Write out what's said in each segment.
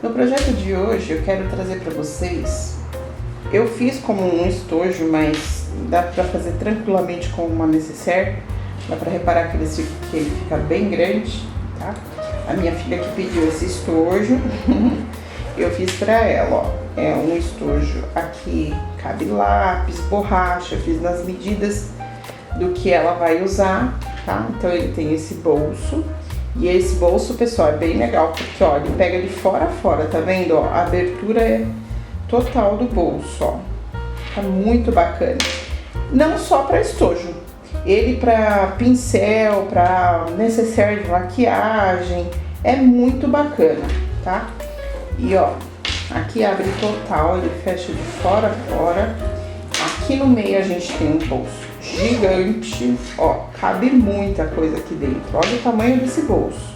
No projeto de hoje eu quero trazer para vocês, eu fiz como um estojo, mas dá para fazer tranquilamente com uma necessaire, dá para reparar que ele fica bem grande, tá? A minha filha que pediu esse estojo, eu fiz para ela, ó, é um estojo aqui, cabe lápis, borracha, eu fiz nas medidas do que ela vai usar, tá? Então ele tem esse bolso. E esse bolso, pessoal, é bem legal, porque, ó, ele pega de fora a fora, tá vendo? Ó, a abertura é total do bolso, ó. Tá muito bacana. Não só para estojo, ele para pincel, para necessaire de maquiagem, é muito bacana, tá? E, ó, aqui abre total, ele fecha de fora a fora. Aqui no meio a gente tem um bolso gigante, ó, cabe muita coisa aqui dentro. Olha o tamanho desse bolso,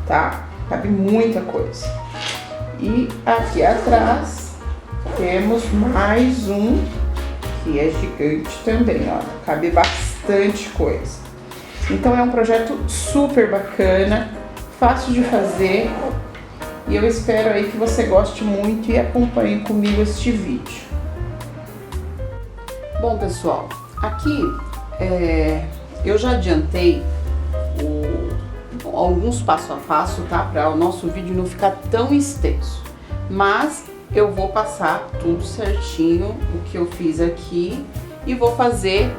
tá? Cabe muita coisa. E aqui atrás temos mais um que é gigante também, ó, cabe bastante coisa. Então é um projeto super bacana, fácil de fazer, e eu espero aí que você goste muito e acompanhe comigo este vídeo. Bom, pessoal, aqui eu já adiantei alguns passo a passo, tá? Para o nosso vídeo não ficar tão extenso. Mas eu vou passar tudo certinho, o que eu fiz aqui, e vou fazer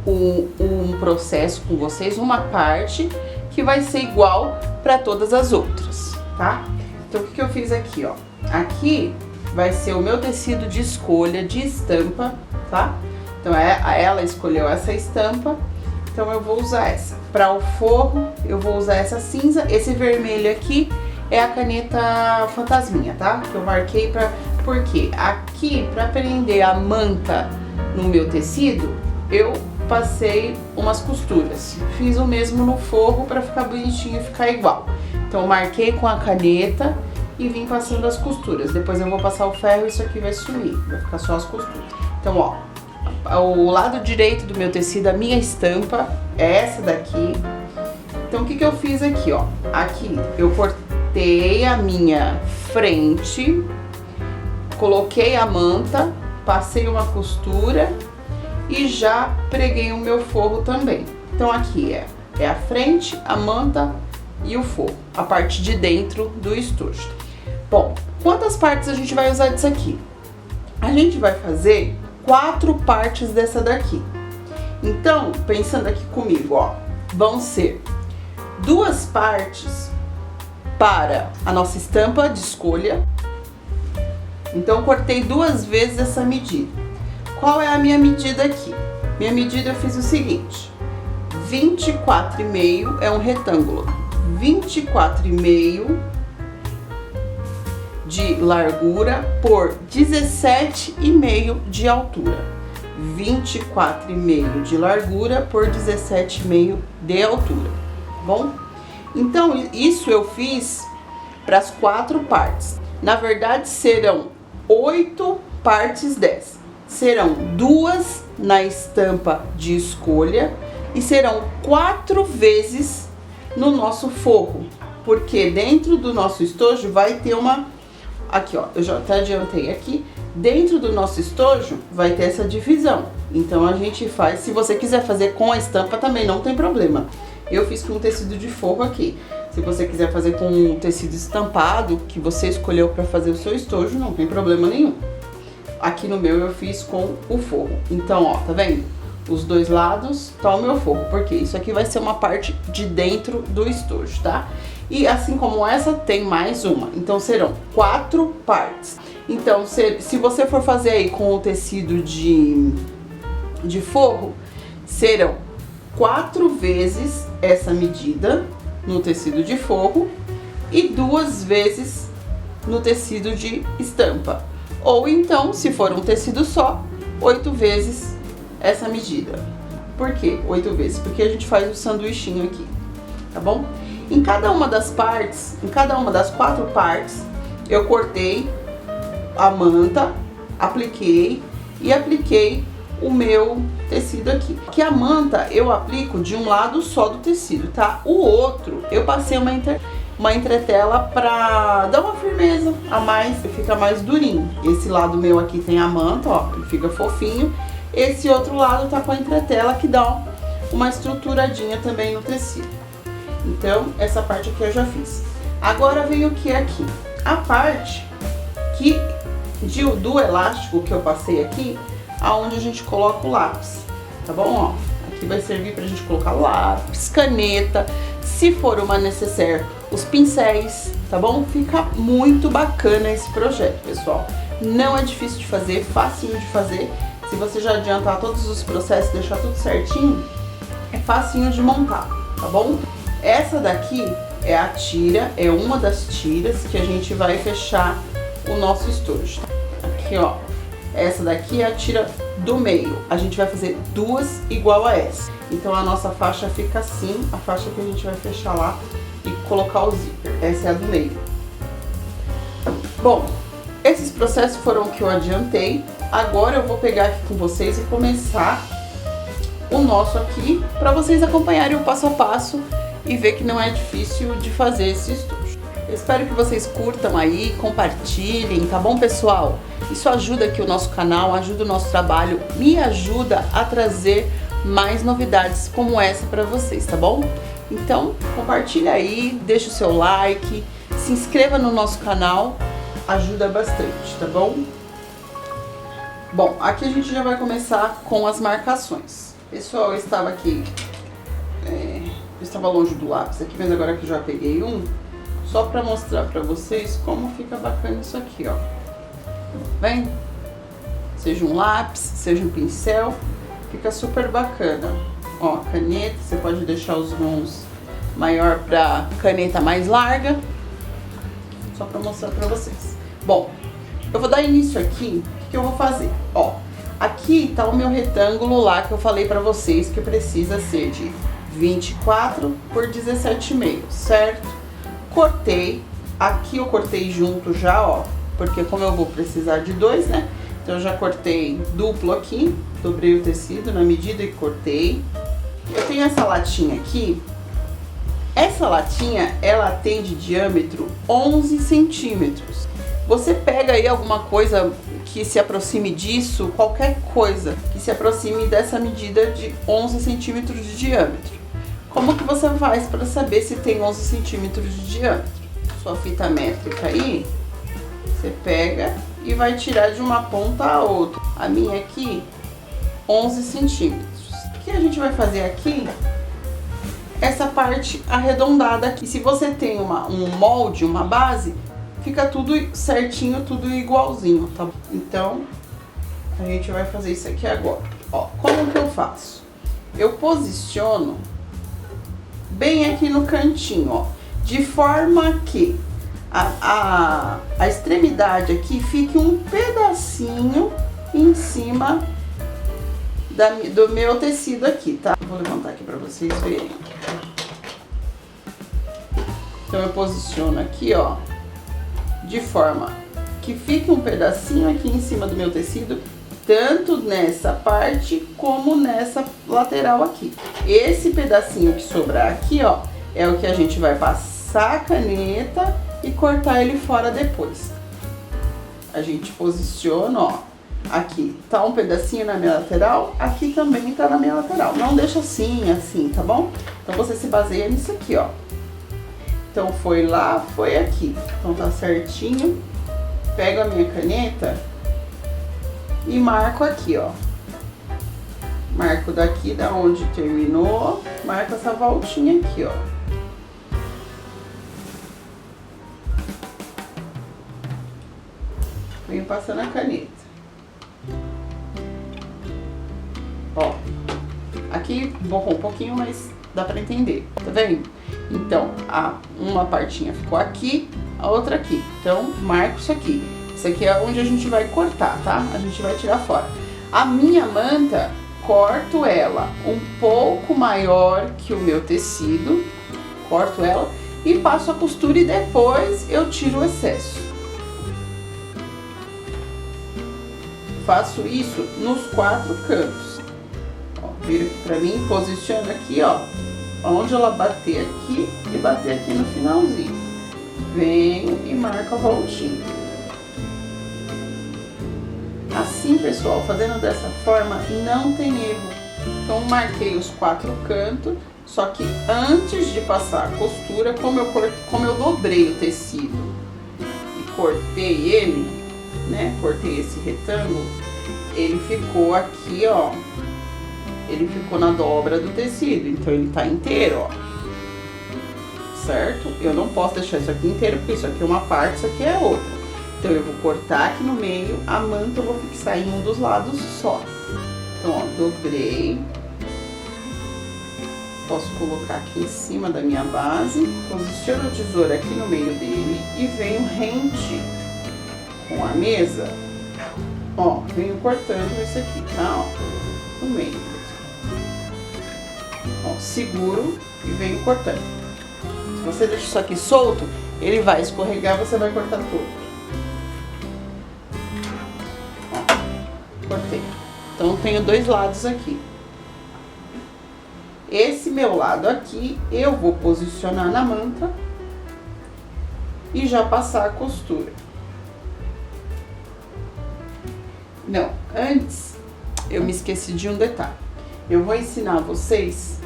um processo com vocês, uma parte que vai ser igual para todas as outras, tá? Então o que eu fiz aqui, ó? Aqui vai ser o meu tecido de escolha de estampa, tá? Então ela escolheu essa estampa, então eu vou usar essa. Para o forro eu vou usar essa cinza, esse vermelho aqui é a caneta fantasminha, tá? Que eu marquei porque aqui para prender a manta no meu tecido, eu passei umas costuras. Fiz o mesmo no forro para ficar bonitinho e ficar igual. Então eu marquei com a caneta e vim passando as costuras. Depois eu vou passar o ferro e isso aqui vai sumir, vai ficar só as costuras. Então, ó, o lado direito do meu tecido, a minha estampa é essa daqui. Então o que eu fiz aqui, ó? Aqui eu cortei a minha frente, coloquei a manta, passei uma costura e já preguei o meu forro também. Então aqui é a frente, a manta e o forro, a parte de dentro do estojo. Bom, quantas partes a gente vai usar disso aqui? A gente vai fazer 4 partes dessa daqui. Então, pensando aqui comigo, ó, vão ser 2 partes para a nossa estampa de escolha. Então, cortei 2 vezes essa medida. Qual é a minha medida aqui? Minha medida eu fiz o seguinte: 24,5 é um retângulo, 24,5 de largura por 17,5 de altura. 24,5 de largura por 17,5 de altura, bom? Então, isso eu fiz para as 4 partes. Na verdade, serão 8 partes dessa. Serão 2 na estampa de escolha e serão 4 vezes no nosso forro, porque dentro do nosso estojo vai ter uma... Aqui, ó, eu já até adiantei aqui. Dentro do nosso estojo vai ter essa divisão. Então a gente faz, se você quiser fazer com a estampa também não tem problema. Eu fiz com tecido de forro aqui. Se você quiser fazer com um tecido estampado que você escolheu para fazer o seu estojo, não tem problema nenhum. Aqui no meu eu fiz com o forro. Então, ó, tá vendo? Os 2 lados tá o meu forro, porque isso aqui vai ser uma parte de dentro do estojo, tá? E assim como essa, tem mais uma. Então, serão 4 partes. Então, se você for fazer aí com o tecido de forro, serão 4 vezes essa medida no tecido de forro e 2 vezes no tecido de estampa. Ou então, se for um tecido só, 8 vezes essa medida. Por quê 8 vezes? Porque a gente faz o sanduichinho aqui, tá bom? Em cada uma das partes, em cada uma das 4 partes, eu cortei a manta, apliquei o meu tecido aqui. Que a manta eu aplico de um lado só do tecido, tá? O outro eu passei uma entretela pra dar uma firmeza a mais, fica mais durinho. Esse lado meu aqui tem a manta, ó, ele fica fofinho. Esse outro lado tá com a entretela que dá uma estruturadinha também no tecido. Então, essa parte aqui eu já fiz. Agora vem o que aqui? A parte que do elástico que eu passei aqui, aonde a gente coloca o lápis, tá bom? Ó, aqui vai servir pra gente colocar lápis, caneta, se for uma necessaire, os pincéis, tá bom? Fica muito bacana esse projeto, pessoal. Não é difícil de fazer, facinho de fazer. Se você já adiantar todos os processos, deixar tudo certinho, é facinho de montar, tá bom? Essa daqui é a tira, é uma das tiras que a gente vai fechar o nosso estojo. Aqui, ó, essa daqui é a tira do meio. A gente vai fazer duas igual a essa. Então a nossa faixa fica assim, a faixa que a gente vai fechar lá e colocar o zíper. Essa é a do meio. Bom, esses processos foram o que eu adiantei. Agora eu vou pegar aqui com vocês e começar o nosso aqui, para vocês acompanharem o passo a passo e ver que não é difícil de fazer esse estojo. Eu espero que vocês curtam aí, compartilhem, tá bom, pessoal? Isso ajuda aqui o nosso canal, ajuda o nosso trabalho, me ajuda a trazer mais novidades como essa para vocês, tá bom? Então, compartilha aí, deixa o seu like, se inscreva no nosso canal, ajuda bastante, tá bom? Bom, aqui a gente já vai começar com as marcações. Pessoal, eu estava aqui, eu estava longe do lápis aqui, mas agora que eu já peguei um, só para mostrar para vocês como fica bacana isso aqui, ó. Vem? Seja um lápis, seja um pincel, fica super bacana. Ó, caneta, você pode deixar os mãos maior para caneta mais larga, só para mostrar para vocês. Bon, eu vou dar início aqui, o que eu vou fazer? Ó, aqui tá o meu retângulo lá que eu falei para vocês que precisa ser de 24 por 17,5, certo? Cortei, aqui eu cortei junto já, ó, porque como eu vou precisar de dois, né? Então eu já cortei duplo aqui, dobrei o tecido na medida e cortei. Eu tenho essa latinha aqui. Essa latinha, ela tem de diâmetro 11 centímetros. Você pega aí alguma coisa que se aproxime disso, qualquer coisa que se aproxime dessa medida de 11 centímetros de diâmetro. Como que você faz para saber se tem 11 centímetros de diâmetro? Sua fita métrica aí, você pega e vai tirar de uma ponta a outra. A minha aqui, 11 centímetros. O que a gente vai fazer aqui? Essa parte arredondada aqui. Se você tem um molde, uma base, fica tudo certinho, tudo igualzinho, tá? Então, a gente vai fazer isso aqui agora. Ó, como que eu faço? Eu posiciono bem aqui no cantinho, ó, de forma que a extremidade aqui fique um pedacinho em cima do meu tecido aqui, tá? Vou levantar aqui pra vocês verem. Então eu posiciono aqui, ó, de forma que fique um pedacinho aqui em cima do meu tecido, tanto nessa parte como nessa lateral aqui. Esse pedacinho que sobrar aqui, ó, é o que a gente vai passar a caneta e cortar ele fora depois. A gente posiciona, ó, aqui tá um pedacinho na minha lateral, aqui também tá na minha lateral. Não deixa assim, tá bom? Então você se baseia nisso aqui, ó. Então foi lá, foi aqui. Então tá certinho. Pego a minha caneta e marco aqui, ó. Marco daqui da onde terminou, marco essa voltinha aqui, ó. Venho passando a caneta. Ó, aqui borrou um pouquinho, mas dá pra entender, tá vendo? Então, uma partinha ficou aqui, a outra aqui. Então, marco isso aqui. Isso aqui é onde a gente vai cortar, tá? A gente vai tirar fora. A minha manta, corto ela um pouco maior que o meu tecido. Corto ela e passo a costura e depois eu tiro o excesso. Faço isso nos 4 cantos. Ó, vira aqui pra mim, posiciono aqui, ó, onde ela bater aqui e bater aqui no finalzinho. venho e marco a voltinha. Assim, pessoal, fazendo dessa forma, não tem erro. Então, marquei os 4 cantos, só que antes de passar a costura, como eu dobrei o tecido e cortei ele, né, cortei esse retângulo, ele ficou aqui, ó, ele ficou na dobra do tecido, então ele tá inteiro, ó, certo? Eu não posso deixar isso aqui inteiro, porque isso aqui é uma parte, isso aqui é outra. Então, eu vou cortar aqui no meio, a manta eu vou fixar em um dos lados só. Então, ó, dobrei. Posso colocar aqui em cima da minha base, posiciono a tesoura aqui no meio dele e venho rente com a mesa, ó, venho cortando isso aqui, tá, ó, no meio. Ó, seguro e venho cortando. Se você deixa isso aqui solto, ele vai escorregar, você vai cortar tudo. Ó, cortei. Então, tenho 2 lados aqui. Esse meu lado aqui, eu vou posicionar na manta e já passar a costura. Não, antes, eu me esqueci de um detalhe. Eu vou ensinar vocês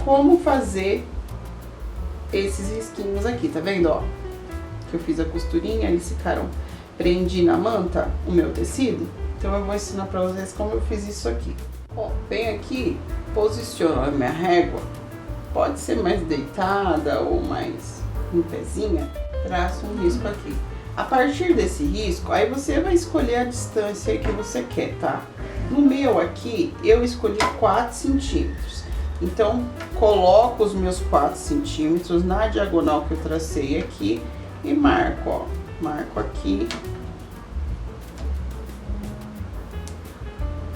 como fazer esses risquinhos aqui, tá vendo, ó? Que eu fiz a costurinha, eles ficaram, prendi na manta o meu tecido. Então, eu vou ensinar pra vocês como eu fiz isso aqui. Ó, vem aqui, posiciono a minha régua, pode ser mais deitada ou mais em pezinha, traço um risco aqui. A partir desse risco, aí você vai escolher a distância que você quer, tá? No meu aqui, eu escolhi 4 centímetros. Então, coloco os meus 4 centímetros na diagonal que eu tracei aqui e marco, ó. Marco aqui.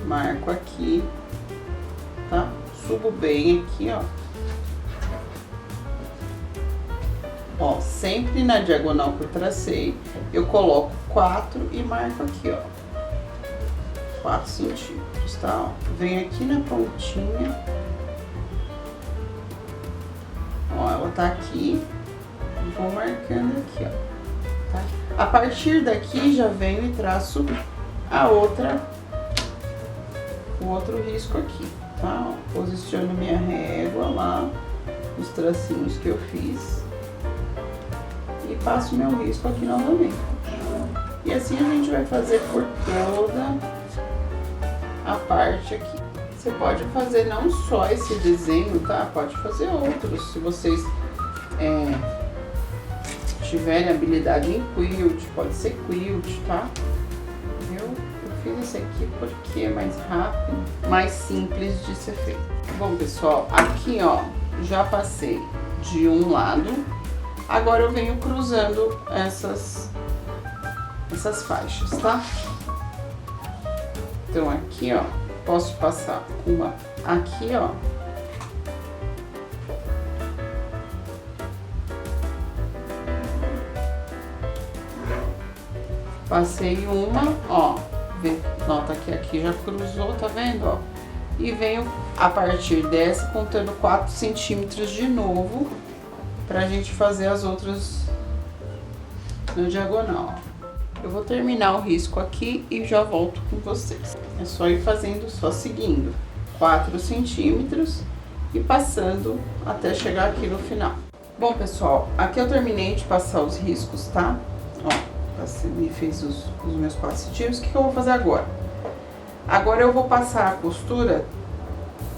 Marco aqui, tá? Subo bem aqui, ó. Ó, sempre na diagonal que eu tracei, eu coloco 4 e marco aqui, ó. 4 centímetros, tá? Ó, venho aqui na pontinha. Ó, ela tá aqui. Vou marcando aqui, ó. Tá? A partir daqui, já venho e traço a outra... o outro risco aqui, tá? Ó, posiciono minha régua lá, os tracinhos que eu fiz e passo meu risco aqui novamente. E assim a gente vai fazer por toda a parte aqui. Você pode fazer não só esse desenho, tá? Pode fazer outros, se vocês tiverem habilidade em quilt, pode ser quilt, tá? Fiz esse aqui porque é mais rápido, mais simples de ser feito. Bom, pessoal, aqui, ó, já passei de um lado. Agora eu venho cruzando essas faixas, tá? Então, aqui, ó, posso passar uma aqui, ó. Passei uma, ó. Nota que aqui já cruzou, tá vendo, ó? E venho a partir dessa contando 4 centímetros de novo pra gente fazer as outras na diagonal, ó. Eu vou terminar o risco aqui e já volto com vocês. É só ir fazendo, só seguindo 4 centímetros e passando até chegar aqui no final. Bom, pessoal, aqui eu terminei de passar os riscos, tá? Ó. Me fez os meus 4 centímetros. O que eu vou fazer agora? Agora eu vou passar a costura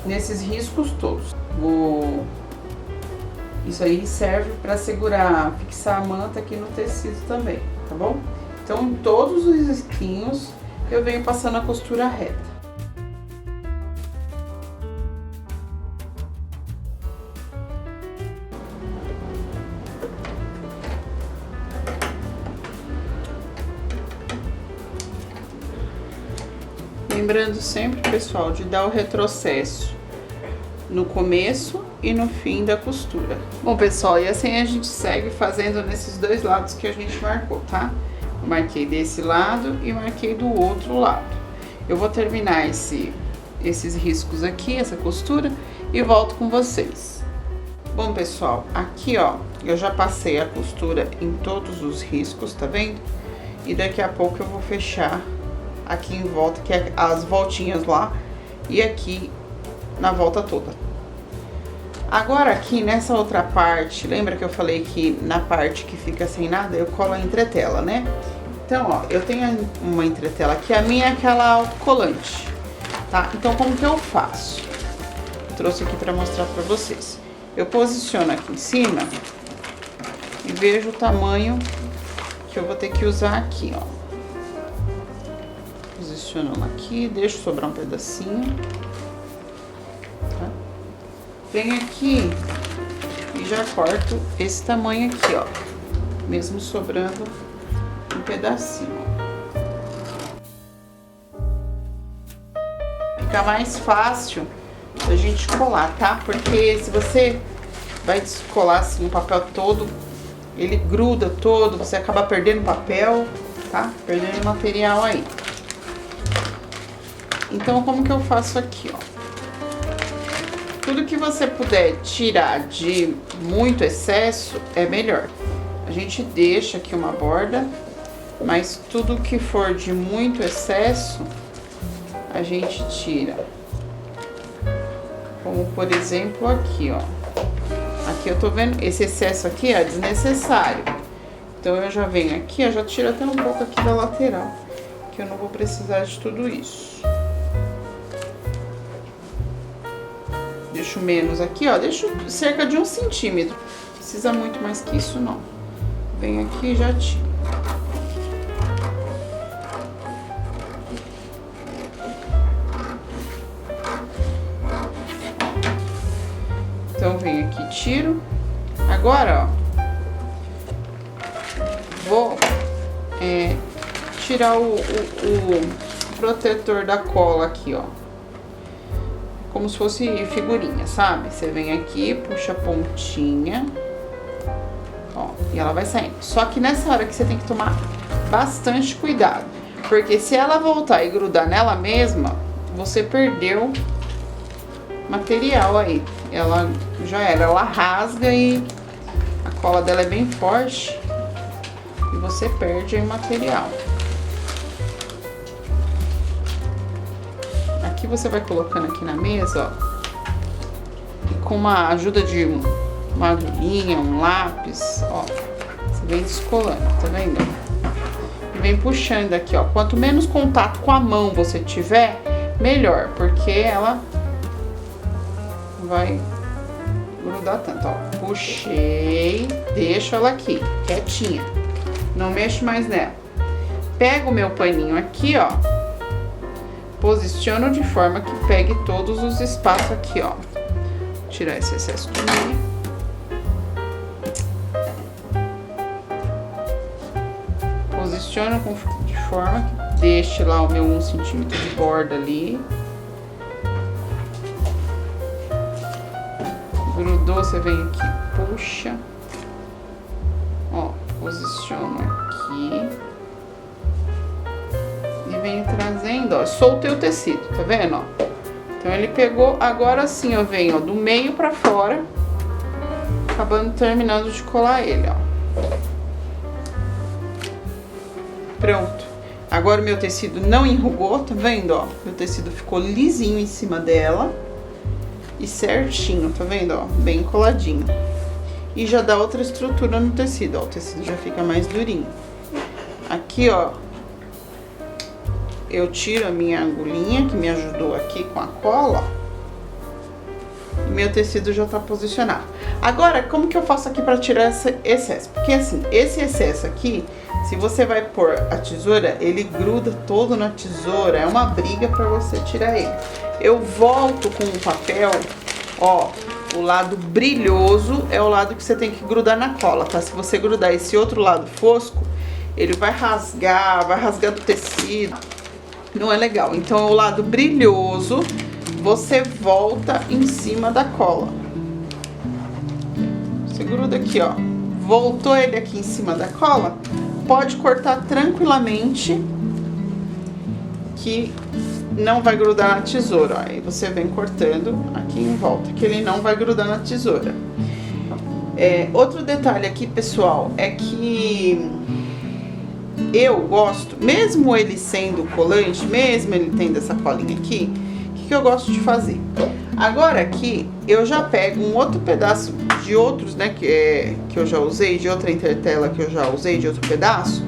nesses riscos todos. Isso aí serve para segurar, fixar a manta aqui no tecido também, tá bom? Então, todos os risquinhos eu venho passando a costura reta. Lembrando sempre, pessoal, de dar o retrocesso no começo e no fim da costura. Bom, pessoal, e assim a gente segue fazendo nesses 2 lados que a gente marcou, tá? Eu marquei desse lado e marquei do outro lado. Eu vou terminar esses riscos aqui, essa costura, e volto com vocês. Bom, pessoal, aqui, ó, eu já passei a costura em todos os riscos, tá vendo? E daqui a pouco eu vou fechar aqui em volta, que é as voltinhas lá, e aqui na volta toda. Agora aqui nessa outra parte, lembra que eu falei que na parte que fica sem nada, eu colo a entretela, né? Então, ó, eu tenho uma entretela aqui, a minha é aquela autocolante, tá? Então, como que eu faço? Trouxe aqui pra mostrar pra vocês. Eu posiciono aqui em cima e vejo o tamanho que eu vou ter que usar aqui, ó. Posiciono ela aqui, deixo sobrar um pedacinho, tá? Venho aqui e já corto esse tamanho aqui, ó, mesmo sobrando um pedacinho. Fica mais fácil a gente colar, tá? Porque se você vai descolar assim o papel todo, ele gruda todo, você acaba perdendo papel, tá? Perdendo material aí. Então, como que eu faço aqui, ó? Tudo que você puder tirar de muito excesso é melhor. A gente deixa aqui uma borda, mas tudo que for de muito excesso, a gente tira. Como, por exemplo, aqui, ó. Aqui eu tô vendo, esse excesso aqui é desnecessário. Então, eu já venho aqui, eu já tiro até um pouco aqui da lateral, que eu não vou precisar de tudo isso. Deixo menos aqui, ó, deixo cerca de 1 centímetro. Precisa muito mais que isso, não. Venho aqui e já tiro. Então, venho aqui e tiro. Agora, ó, vou tirar o protetor da cola aqui, ó. Como se fosse figurinha, sabe? Você vem aqui, puxa a pontinha, ó, e ela vai saindo. Só que nessa hora que você tem que tomar bastante cuidado, porque se ela voltar e grudar nela mesma, você perdeu material aí. Ela já era, ela rasga e a cola dela é bem forte e você perde aí o material. Aqui você vai colocando aqui na mesa, ó, e com uma ajuda de uma agulhinha, um lápis, ó, você vem descolando, tá vendo? E vem puxando aqui, ó. Quanto menos contato com a mão você tiver, melhor, porque ela vai grudar tanto, ó. Puxei, deixo ela aqui, quietinha, não mexo mais nela. Pego o meu paninho aqui, ó, posiciono de forma que pegue todos os espaços aqui, ó. Tirar esse excesso de meia. Posiciono de forma que deixe lá o meu 1 centímetro de borda ali. Grudou, você vem aqui, puxa. Ó, posiciono aqui. E venho trazendo, ó, soltei o tecido, tá vendo, ó? Então, ele pegou, agora sim eu venho, ó, do meio pra fora, terminando de colar ele, ó. Pronto. Agora o meu tecido não enrugou, tá vendo, ó? Meu tecido ficou lisinho em cima dela e certinho, tá vendo, ó? Bem coladinho. E já dá outra estrutura no tecido, ó. O tecido já fica mais durinho. Aqui, ó, eu tiro a minha agulhinha que me ajudou aqui com a cola e meu tecido já tá posicionado. Agora, como que eu faço aqui pra tirar esse excesso? Porque assim, esse excesso aqui, se você vai pôr a tesoura, ele gruda todo na tesoura, é uma briga pra você tirar ele. Eu volto com o papel, ó, o lado brilhoso é o lado que você tem que grudar na cola, tá? Se você grudar esse outro lado fosco, ele vai rasgar do tecido. Não é legal. Então, o lado brilhoso, você volta em cima da cola. Você gruda aqui, ó. Voltou ele aqui em cima da cola, pode cortar tranquilamente, que não vai grudar na tesoura, ó. Aí você vem cortando aqui em volta, que ele não vai grudar na tesoura. Outro detalhe aqui, pessoal, é que eu gosto, mesmo ele sendo colante, mesmo ele tendo essa colinha aqui, o que eu gosto de fazer? Agora aqui, eu já pego um outro pedaço de outros, né, que eu já usei, de outra entretela que eu já usei, de outro pedaço,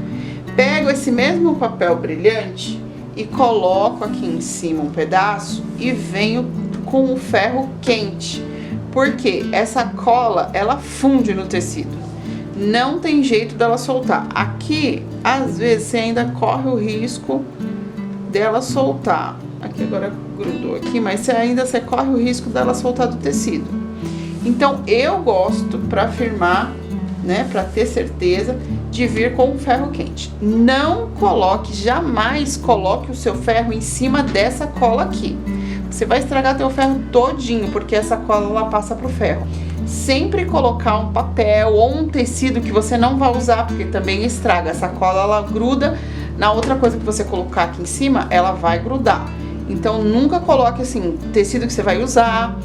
pego esse mesmo papel brilhante e coloco aqui em cima um pedaço e venho com o ferro quente, porque essa cola, ela funde no tecido, não tem jeito dela soltar. Aqui, às vezes, você ainda corre o risco dela soltar. Aqui agora grudou aqui, mas você corre o risco dela soltar do tecido. Então, eu gosto, para firmar, né, para ter certeza, de vir com o ferro quente. Não coloque, jamais coloque o seu ferro em cima dessa cola aqui. Você vai estragar teu ferro todinho, porque essa cola ela passa pro ferro. Sempre colocar um papel ou um tecido que você não vai usar, porque também estraga. Essa cola ela gruda na outra coisa que você colocar aqui em cima, ela vai grudar. Então nunca coloque assim tecido que você vai usar,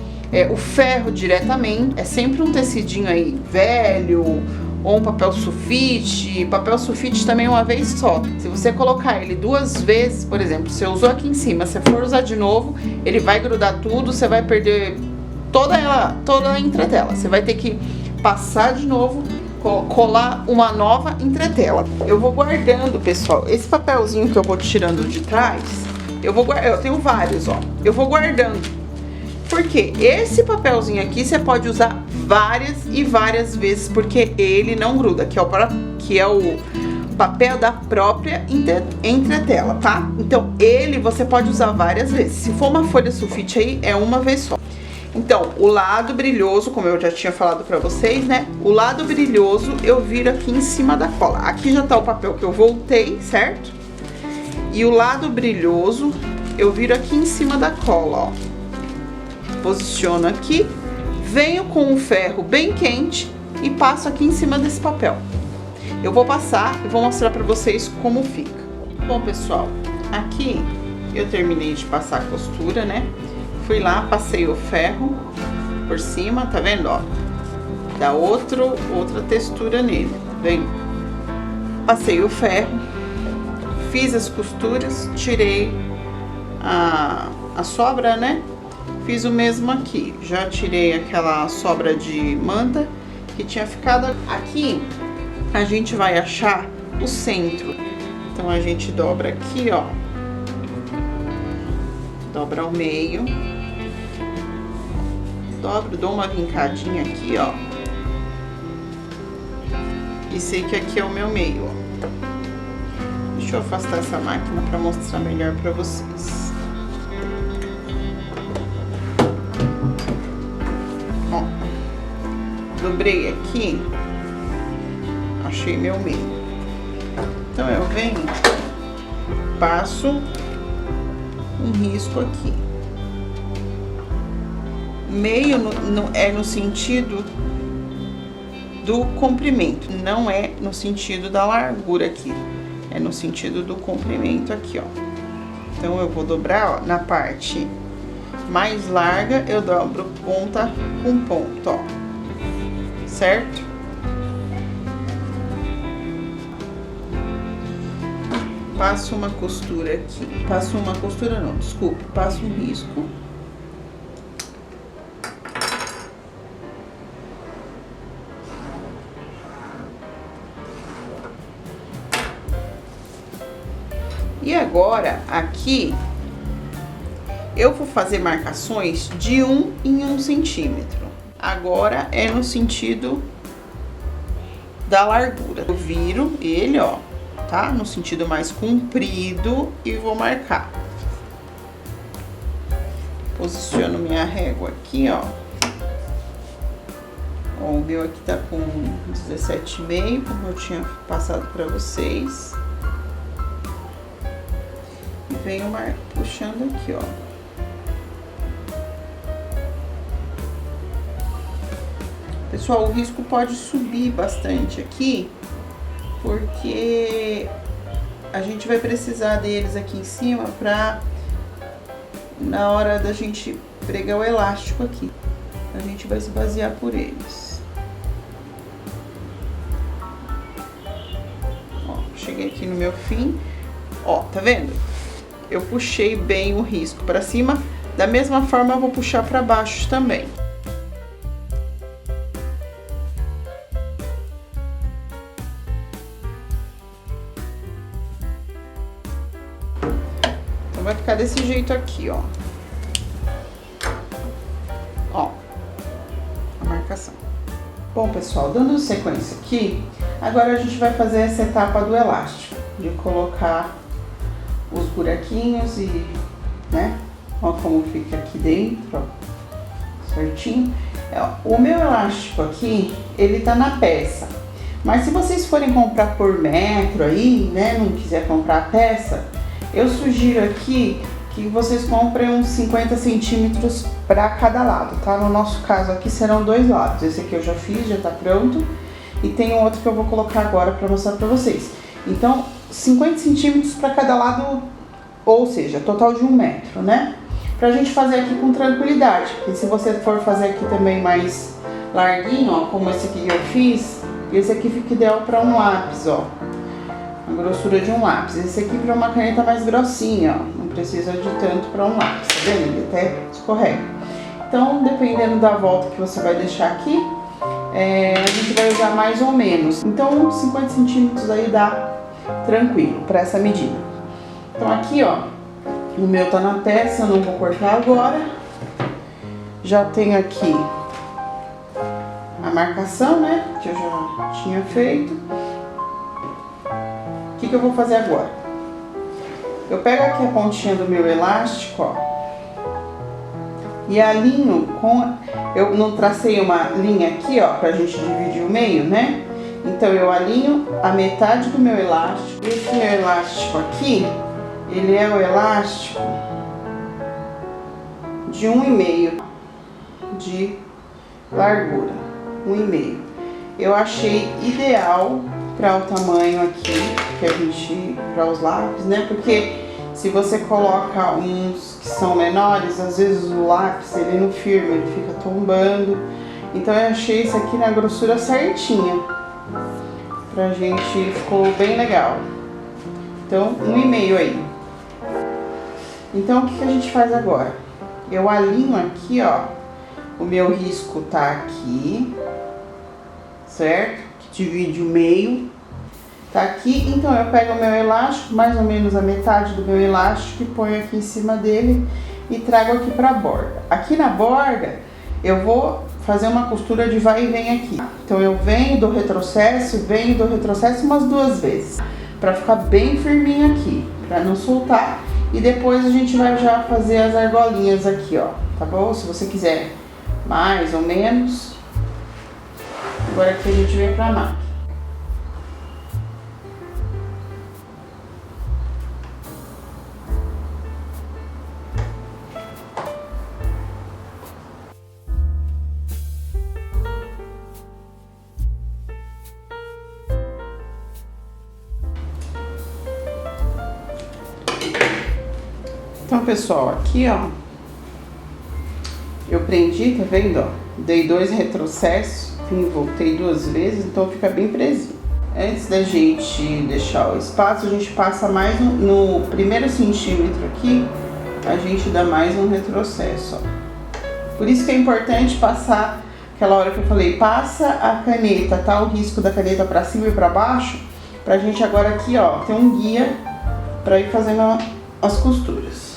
o ferro diretamente. É sempre um tecidinho aí velho ou um papel sulfite. Papel sulfite também uma vez só. Se você colocar ele 2 vezes, por exemplo, você usou aqui em cima, se for usar de novo, ele vai grudar tudo, você vai perder toda a entretela. Você vai ter que passar de novo, colar uma nova entretela. Eu vou guardando, pessoal, esse papelzinho que eu vou tirando de trás, eu tenho vários, ó. Eu vou guardando. Porque esse papelzinho aqui você pode usar várias e várias vezes, porque ele não gruda, que é o papel da própria entretela, tá? Então ele você pode usar várias vezes. Se for uma folha sulfite aí, é uma vez só. Então, o lado brilhoso, como eu já tinha falado pra vocês, né? O lado brilhoso eu viro aqui em cima da cola. Aqui já tá o papel que eu voltei, certo? E o lado brilhoso eu viro aqui em cima da cola, ó. Posiciono aqui, venho com o ferro bem quente e passo aqui em cima desse papel. Eu vou passar e vou mostrar pra vocês como fica. Bom, pessoal, aqui eu terminei de passar a costura, né? Fui lá, passei o ferro por cima, tá vendo, ó? Dá outra textura nele, vem. Passei o ferro, fiz as costuras, tirei a sobra, né? Fiz o mesmo aqui, já tirei aquela sobra de manta que tinha ficado. Aqui a gente vai achar o centro, então a gente dobra aqui, ó. Dobra ao meio, dobro, dou uma vincadinha aqui, ó, e sei que aqui é o meu meio, ó. Deixa eu afastar essa máquina para mostrar melhor para vocês. Ó, dobrei aqui, achei meu meio. Então eu venho, passo um risco aqui. Meio é no sentido do comprimento, não é no sentido da largura aqui, é no sentido do comprimento aqui, ó. Então eu vou dobrar, ó, na parte mais larga eu dobro ponta com ponto, ó, certo? Passo uma costura aqui, passo um risco. E agora, aqui, eu vou fazer marcações de 1 em 1 centímetro. Agora é no sentido da largura. Eu viro ele, ó, tá? No sentido mais comprido e vou marcar. Posiciono minha régua aqui, ó. Ó, o meu aqui tá com 17,5, como eu tinha passado pra vocês. E venho puxando aqui, ó. Pessoal, o risco pode subir bastante aqui, porque a gente vai precisar deles aqui em cima pra, na hora da gente pregar o elástico aqui, a gente vai se basear por eles. cheguei aqui no meu fim, ó, tá vendo? Eu puxei bem o risco pra cima, da mesma forma eu vou puxar pra baixo também. Então vai ficar desse jeito aqui, ó. Ó, a marcação. Bom, pessoal, dando sequência aqui, agora a gente vai fazer essa etapa do elástico, de colocar os buraquinhos e, né, ó como fica aqui dentro, ó, certinho. O meu elástico aqui, ele tá na peça, mas se vocês forem comprar por metro aí, né, não quiser comprar a peça, eu sugiro aqui que vocês comprem uns 50 centímetros para cada lado, tá? No nosso caso aqui serão 2 lados. Esse aqui eu já fiz, já tá pronto. E tem um outro que eu vou colocar agora para mostrar para vocês. Então, 50 centímetros para cada lado, ou seja, total de 1 metro, né? Pra gente fazer aqui com tranquilidade. Porque se você for fazer aqui também mais larguinho, ó, como esse aqui que eu fiz, esse aqui fica ideal para um lápis, ó. A grossura de um lápis. Esse aqui para uma caneta mais grossinha, ó. Não precisa de tanto para um lápis, tá vendo? Ele até escorrega. Então, dependendo da volta que você vai deixar aqui, a gente vai usar mais ou menos. Então, 50 centímetros aí dá tranquilo para essa medida. Então aqui, ó, o meu tá na peça, eu não vou cortar agora. Já tenho aqui a marcação, né, que eu já tinha feito. O que eu vou fazer agora? Eu pego aqui a pontinha do meu elástico, ó, e alinho com... Eu não tracei uma linha aqui, ó, pra gente dividir o meio, né? Então eu alinho a metade do meu elástico. Esse meu elástico aqui, ele é o elástico de 1,5 de largura, 1,5. Eu achei ideal para o tamanho aqui que a gente, para os lápis, né? Porque se você coloca uns que são menores, às vezes o lápis ele não firma, ele fica tombando. Então eu achei esse aqui na grossura certinha. Pra gente, ficou bem legal. Então, 1,5 aí. Então o que a gente faz agora? Eu alinho aqui, ó. O meu risco tá aqui, certo? Que divide o meio. Tá aqui, então eu pego o meu elástico, mais ou menos a metade do meu elástico, e ponho aqui em cima dele e trago aqui pra borda. Aqui na borda, eu vou fazer uma costura de vai e vem aqui. Então eu venho do retrocesso umas 2 vezes, pra ficar bem firminho aqui, pra não soltar. E depois a gente vai já fazer as argolinhas aqui, ó, tá bom? Se você quiser mais ou menos. Agora aqui a gente vem pra máquina. Então, pessoal, aqui, ó, eu prendi, tá vendo, ó? Dei 2 retrocessos, vim, voltei 2 vezes, então fica bem presinho. Antes da gente deixar o espaço, a gente passa mais no primeiro centímetro aqui, a gente dá mais um retrocesso, ó. Por isso que é importante passar, aquela hora que eu falei, passa a caneta, tá? O risco da caneta pra cima e pra baixo, pra gente agora aqui, ó, ter um guia pra ir fazendo as costuras.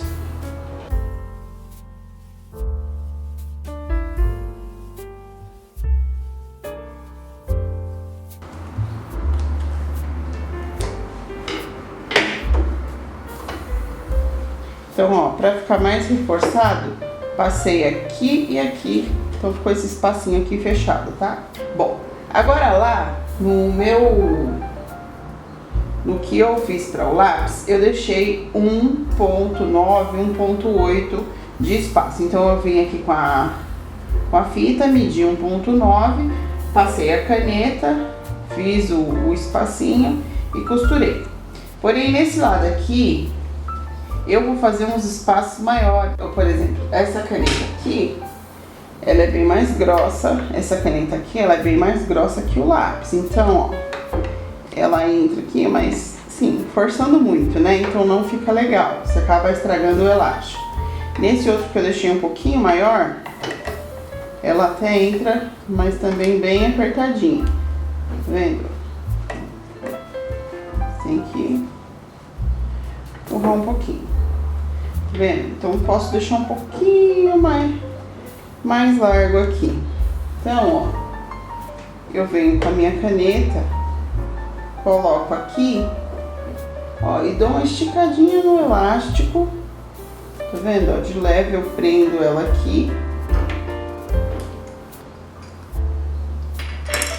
Então, ó, pra ficar mais reforçado, passei aqui e aqui, então ficou esse espacinho aqui fechado, tá? Bom, agora lá, no que eu fiz para o lápis, eu deixei 1,9, 1,8 de espaço. Então eu vim aqui com a fita, medi 1,9, passei a caneta, fiz o espacinho e costurei. Porém, nesse lado aqui, eu vou fazer uns espaços maiores. Então, por exemplo, essa caneta aqui, ela é bem mais grossa. Essa caneta aqui, ela é bem mais grossa que o lápis. Então, ó, ela entra aqui, mas forçando muito, né? Então não fica legal, você acaba estragando o elástico. Nesse outro que eu deixei um pouquinho maior, ela até entra, mas também bem apertadinha, tá vendo? Tem que empurrar um pouquinho, tá vendo? Então eu posso deixar um pouquinho mais largo aqui. Então, ó, eu venho com a minha caneta, coloco aqui, ó, e dou uma esticadinha no elástico, tá vendo? Ó, de leve eu prendo ela aqui,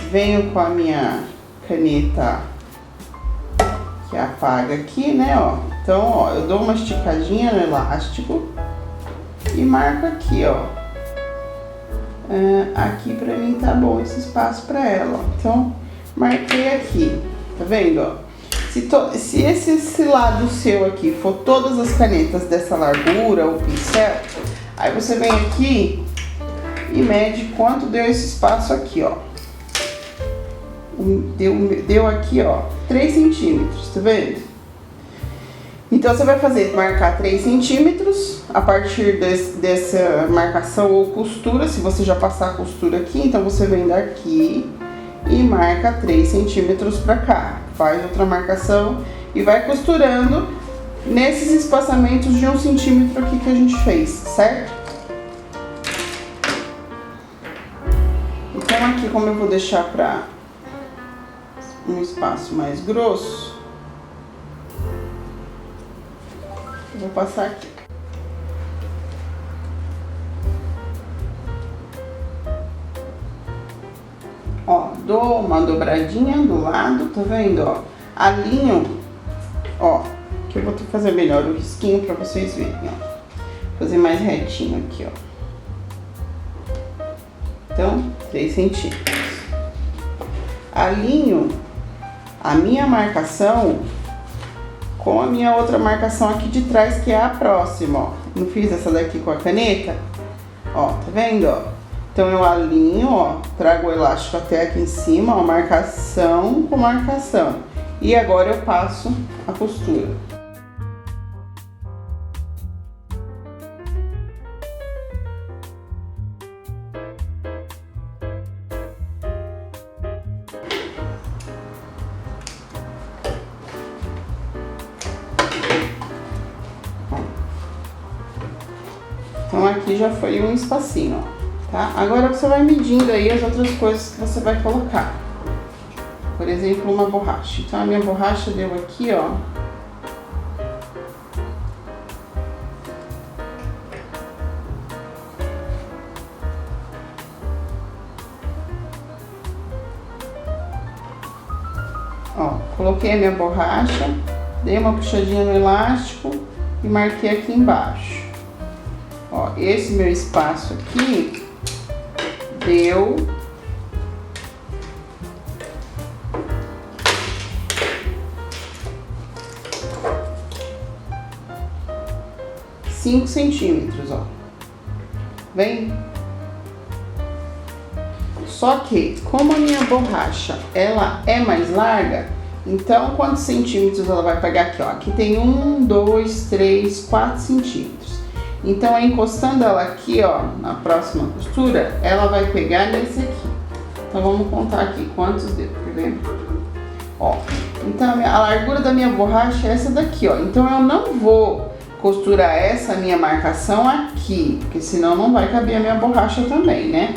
venho com a minha caneta que apaga aqui, né, ó. Então, ó, eu dou uma esticadinha no elástico e marco aqui, ó. Aqui pra mim tá bom esse espaço pra ela, ó. Então, marquei aqui, tá vendo, ó? Se esse lado seu aqui for todas as canetas dessa largura, o pincel, aí você vem aqui e mede quanto deu esse espaço aqui, ó. Deu aqui, ó, 3 centímetros, tá vendo? Então, você vai marcar 3 centímetros a partir dessa marcação ou costura. Se você já passar a costura aqui, então você vem daqui e marca 3 centímetros pra cá. Faz outra marcação e vai costurando nesses espaçamentos de 1 centímetro aqui que a gente fez, certo? Então, aqui, como eu vou deixar pra um espaço mais grosso, eu vou passar aqui. Ó, dou uma dobradinha do lado, tá vendo, ó? Alinho, ó, que eu vou fazer melhor o risquinho pra vocês verem, ó. Fazer mais retinho aqui, ó. Então, 3 centímetros. Alinho a minha marcação com a minha outra marcação aqui de trás, que é a próxima, ó. Não fiz essa daqui com a caneta? Ó, tá vendo, ó? Então, eu alinho, ó, trago o elástico até aqui em cima, ó, marcação com marcação. E agora eu passo a costura. Então, aqui já foi um espacinho, ó. Tá? Agora você vai medindo aí as outras coisas que você vai colocar. Por exemplo, uma borracha. Então, a minha borracha deu aqui, ó. Ó, coloquei a minha borracha, dei uma puxadinha no elástico e marquei aqui embaixo. Ó, esse meu espaço aqui deu 5 centímetros, ó. Vem? Só que, como a minha borracha, ela é mais larga, então quantos centímetros ela vai pegar aqui, ó? Aqui tem 1, 2, 3, 4 centímetros. Então, encostando ela aqui, ó, na próxima costura, ela vai pegar nesse aqui. Então, vamos contar aqui quantos deu, tá vendo? Ó, então a largura da minha borracha é essa daqui, ó. Então, eu não vou costurar essa minha marcação aqui, porque senão não vai caber a minha borracha também, né?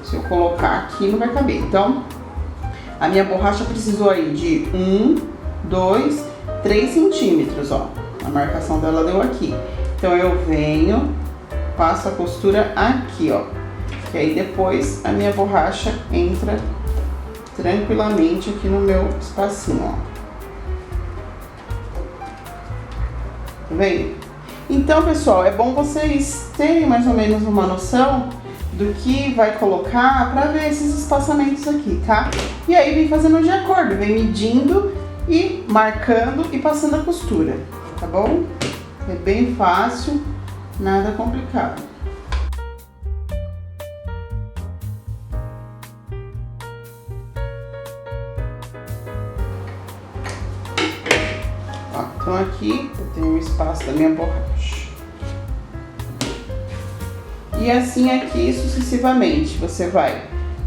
Se eu colocar aqui, não vai caber. Então, a minha borracha precisou aí de 1, 2, 3 centímetros, ó. A marcação dela deu aqui. Então, eu venho, passo a costura aqui, ó. Que aí depois a minha borracha entra tranquilamente aqui no meu espacinho, ó. Tá vendo? Então, pessoal, é bom vocês terem mais ou menos uma noção do que vai colocar pra ver esses espaçamentos aqui, tá? E aí vem fazendo de acordo, vem medindo e marcando e passando a costura, tá bom? É bem fácil, nada complicado. Ó, então aqui eu tenho o espaço da minha borracha. E assim aqui sucessivamente, você vai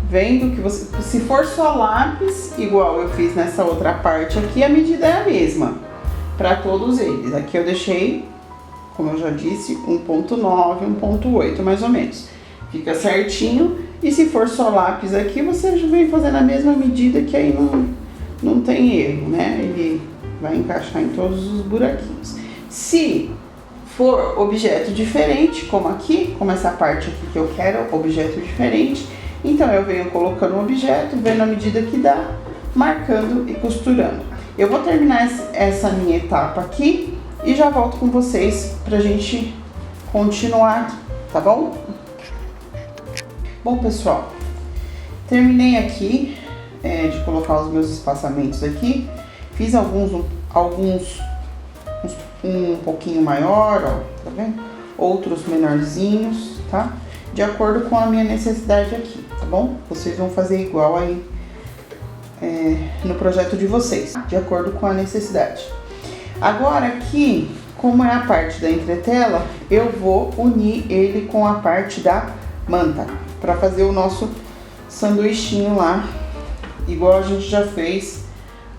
vendo que você, se for só lápis, igual eu fiz nessa outra parte aqui, a medida é a mesma para todos eles. Aqui eu deixei, como eu já disse, 1.9, 1.8 mais ou menos. Fica certinho. E se for só lápis aqui, você já vem fazendo a mesma medida, que aí não tem erro, né? Ele vai encaixar em todos os buraquinhos. Se for objeto diferente, como aqui, como essa parte aqui que eu quero, objeto diferente, então eu venho colocando o objeto, vendo a medida que dá, marcando e costurando. Eu vou terminar essa minha etapa aqui e já volto com vocês pra gente continuar aqui, tá bom? Bom, pessoal, terminei aqui de colocar os meus espaçamentos aqui. Fiz alguns um pouquinho maior, ó, tá vendo? Outros menorzinhos, tá? De acordo com a minha necessidade aqui, tá bom? Vocês vão fazer igual aí no projeto de vocês, de acordo com a necessidade. Agora aqui, como é a parte da entretela, eu vou unir ele com a parte da manta, para fazer o nosso sanduichinho lá, igual a gente já fez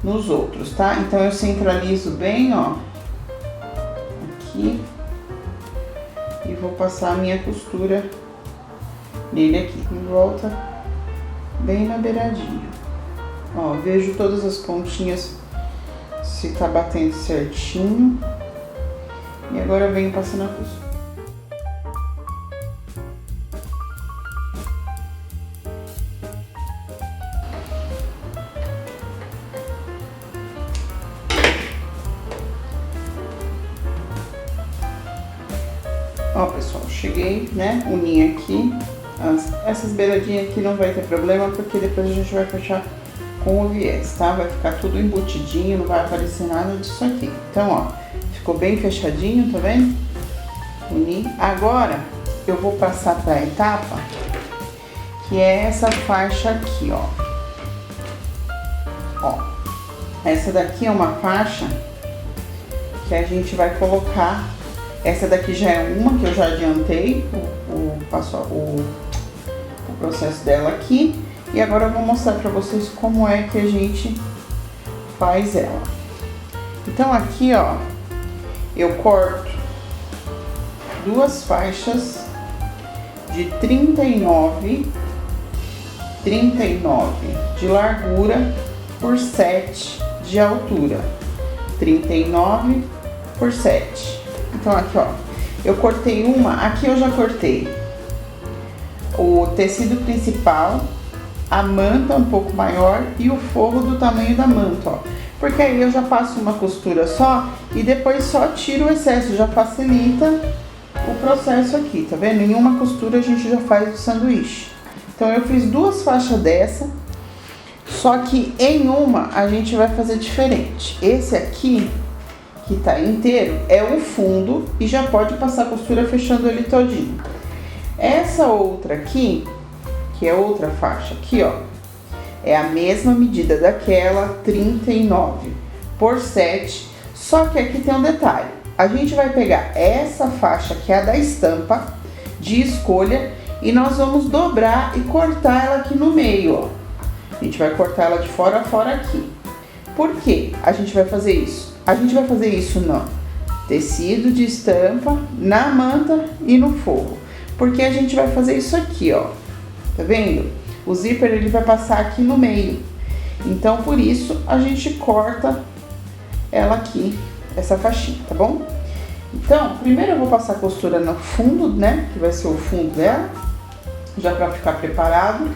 nos outros, tá? Então eu centralizo bem, ó, aqui, e vou passar a minha costura nele aqui, em volta, bem na beiradinha. Ó, vejo todas as pontinhas se tá batendo certinho, e agora eu venho passando a costura. Ó, pessoal, cheguei, né, uni aqui, essas beiradinhas aqui não vai ter problema, porque depois a gente vai fechar com o viés, tá? Vai ficar tudo embutidinho, não vai aparecer nada disso aqui. Então, ó, ficou bem fechadinho, tá vendo? Uni. Agora, eu vou passar pra etapa, que é essa faixa aqui, ó. Ó, essa daqui é uma faixa que a gente vai colocar. Essa daqui já é uma que eu já adiantei o processo dela aqui. E agora eu vou mostrar pra vocês como é que a gente faz ela. Então aqui, ó, eu corto duas faixas de 39 de largura por 7 de altura. 39 por 7. Então aqui, ó, eu cortei uma, aqui eu já cortei o tecido principal, a manta um pouco maior e o forro do tamanho da manta, ó. Porque aí eu já passo uma costura só e depois só tiro o excesso, já facilita o processo aqui, tá vendo? Em uma costura a gente já faz o sanduíche. Então eu fiz duas faixas dessa, só que em uma a gente vai fazer diferente. Esse aqui, que tá inteiro, é o fundo e já pode passar a costura fechando ele todinho. Essa outra aqui, que é outra faixa aqui, ó, é a mesma medida daquela, 39 por 7, só que aqui tem um detalhe. A gente vai pegar essa faixa, que é a da estampa, de escolha, e nós vamos dobrar e cortar ela aqui no meio, ó. A gente vai cortar ela de fora a fora aqui. Por que a gente vai fazer isso? A gente vai fazer isso no tecido de estampa, na manta e no forro. Porque a gente vai fazer isso aqui, ó. Tá vendo? O zíper, ele vai passar aqui no meio. Então, por isso, a gente corta ela aqui, essa faixinha, tá bom? Então, primeiro eu vou passar a costura no fundo, né? Que vai ser o fundo dela, já pra ficar preparado.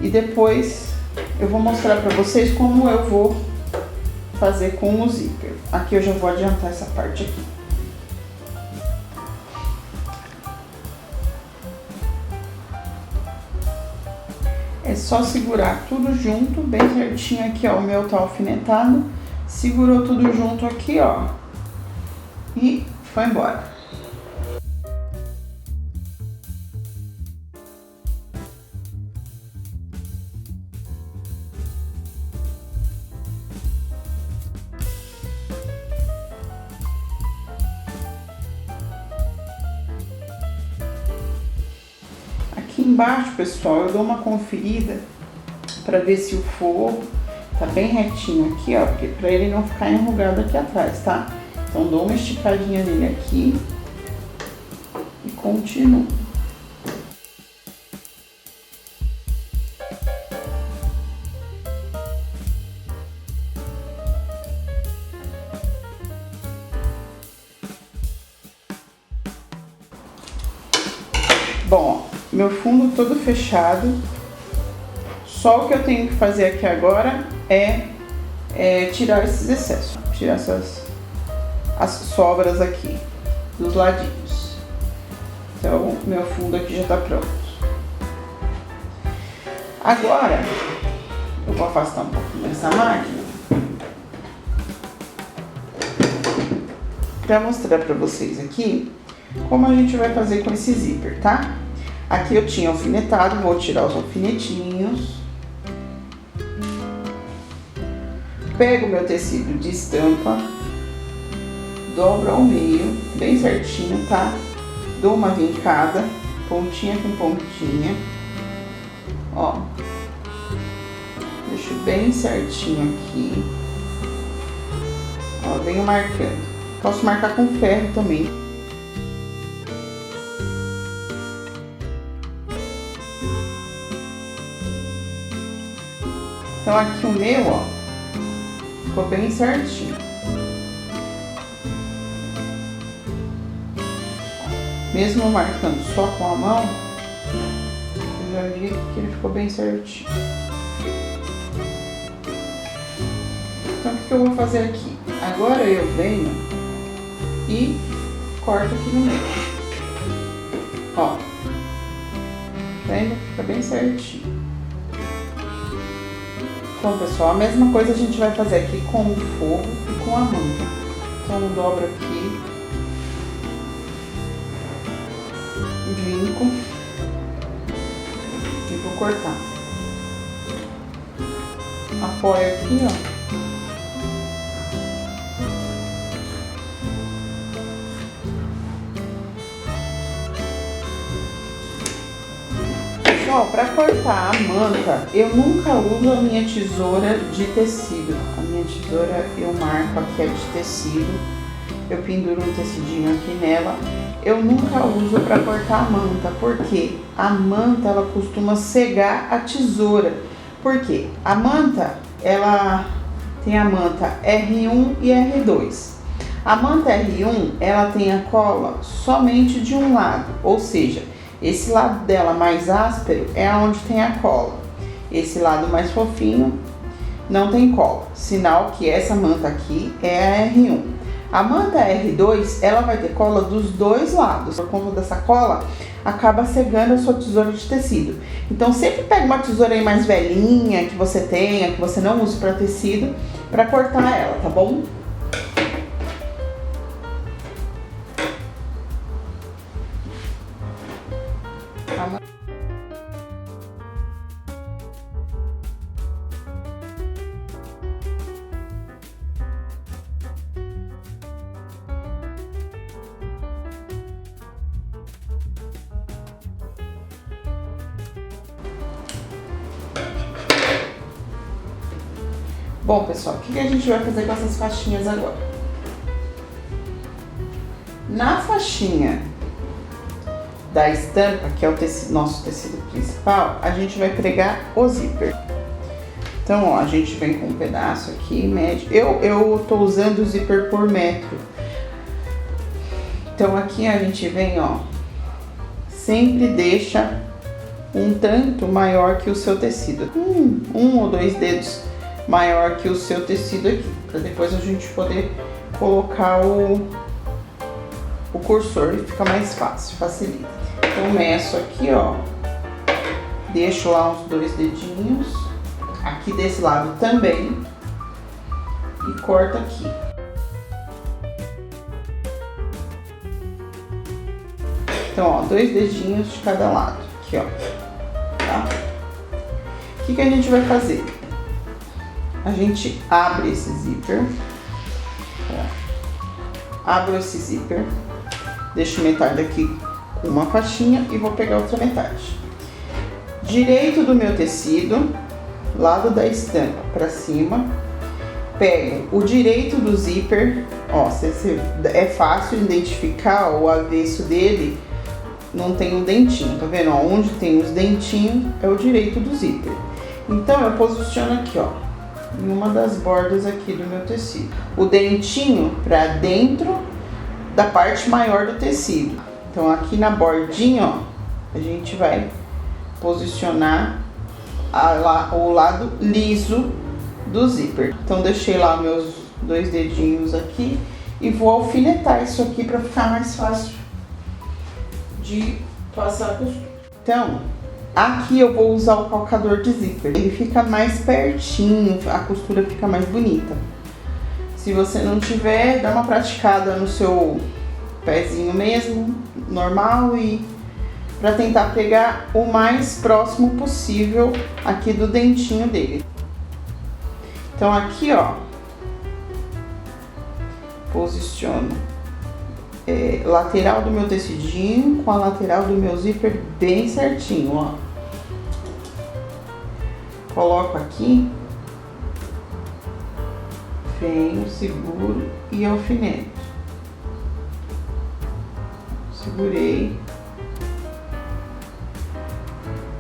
E depois eu vou mostrar pra vocês como eu vou fazer com o zíper. Aqui eu já vou adiantar essa parte aqui. É só segurar tudo junto, bem certinho aqui, ó. O meu tá alfinetado. Segurou tudo junto aqui, ó. E foi embora. embaixo, pessoal, eu dou uma conferida pra ver se o forro tá bem retinho aqui, ó, porque pra ele não ficar enrugado aqui atrás, tá? Então dou uma esticadinha nele aqui e continuo. Bom, meu fundo todo fechado. Só o que eu tenho que fazer aqui agora é tirar esses excessos, tirar as sobras aqui dos ladinhos. Então, meu fundo aqui já tá pronto. Agora, eu vou afastar um pouquinho dessa máquina para mostrar para vocês aqui como a gente vai fazer com esse zíper, tá? Aqui eu tinha alfinetado, vou tirar os alfinetinhos. Pego meu tecido de estampa, dobro ao meio, bem certinho, tá? Dou uma vincada, pontinha com pontinha, ó. Deixo bem certinho aqui, ó, venho marcando. Posso marcar com ferro também. Então aqui o meu, ó, ficou bem certinho. Mesmo marcando só com a mão, eu já vi que ele ficou bem certinho. Então o que eu vou fazer aqui? Agora eu venho e corto aqui no meio. Ó, tá vendo? Fica bem certinho. Então, pessoal, a mesma coisa a gente vai fazer aqui com o forro e com a manga. Então, eu dobro aqui, vinco e vou cortar. Apoio aqui, ó. Pessoal, para cortar a manta, eu nunca uso a minha tesoura de tecido. A minha tesoura eu marco aqui é de tecido. Eu penduro um tecidinho aqui nela. Eu nunca uso para cortar a manta, porque a manta ela costuma cegar a tesoura. Por quê? A manta, ela tem a manta R1 e R2. A manta R1, ela tem a cola somente de um lado, ou seja, esse lado dela mais áspero é onde tem a cola. Esse lado mais fofinho não tem cola, sinal que essa manta aqui é a R1. A manta R2, ela vai ter cola dos dois lados. Por conta dessa cola, acaba cegando a sua tesoura de tecido. Então, sempre pega uma tesoura aí mais velhinha, que você tenha, que você não use para tecido, para cortar ela, tá bom? Bom, pessoal, o que a gente vai fazer com essas faixinhas agora? Na faixinha da estampa, que é o nosso tecido principal, a gente vai pregar o zíper. Então, ó, a gente vem com um pedaço aqui, médio. Eu tô usando o zíper por metro. Então, aqui a gente vem, ó, sempre deixa um tanto maior que o seu tecido. Um ou dois dedos maior que o seu tecido aqui, para depois a gente poder colocar o cursor e fica mais fácil, facilita. Então meço aqui, ó, deixo lá uns 2 dedinhos, aqui desse lado também, e corto aqui. Então, ó, 2 dedinhos de cada lado, aqui, ó, tá? O que a gente vai fazer? A gente abre esse zíper, abro esse zíper, deixo metade aqui com uma faixinha e vou pegar outra metade. direito do meu tecido, lado da estampa para cima, pego o direito do zíper, ó, é fácil identificar o avesso dele, não tem um dentinho, tá vendo? Ó, onde tem os dentinhos é o direito do zíper. Então eu posiciono aqui, ó, em uma das bordas aqui do meu tecido, o dentinho para dentro da parte maior do tecido. Então aqui na bordinha, ó, a gente vai posicionar o lado liso do zíper. Então deixei lá meus 2 dedinhos aqui e vou alfinetar isso aqui para ficar mais fácil de passar a costura. Então, aqui eu vou usar o calcador de zíper. Ele fica mais pertinho, a costura fica mais bonita. Se você não tiver, dá uma praticada no seu pezinho mesmo, normal, e para tentar pegar o mais próximo possível aqui do dentinho dele. Então aqui, ó, posiciono lateral do meu tecidinho com a lateral do meu zíper bem certinho, ó. Coloco aqui, venho, seguro e alfineto. Segurei.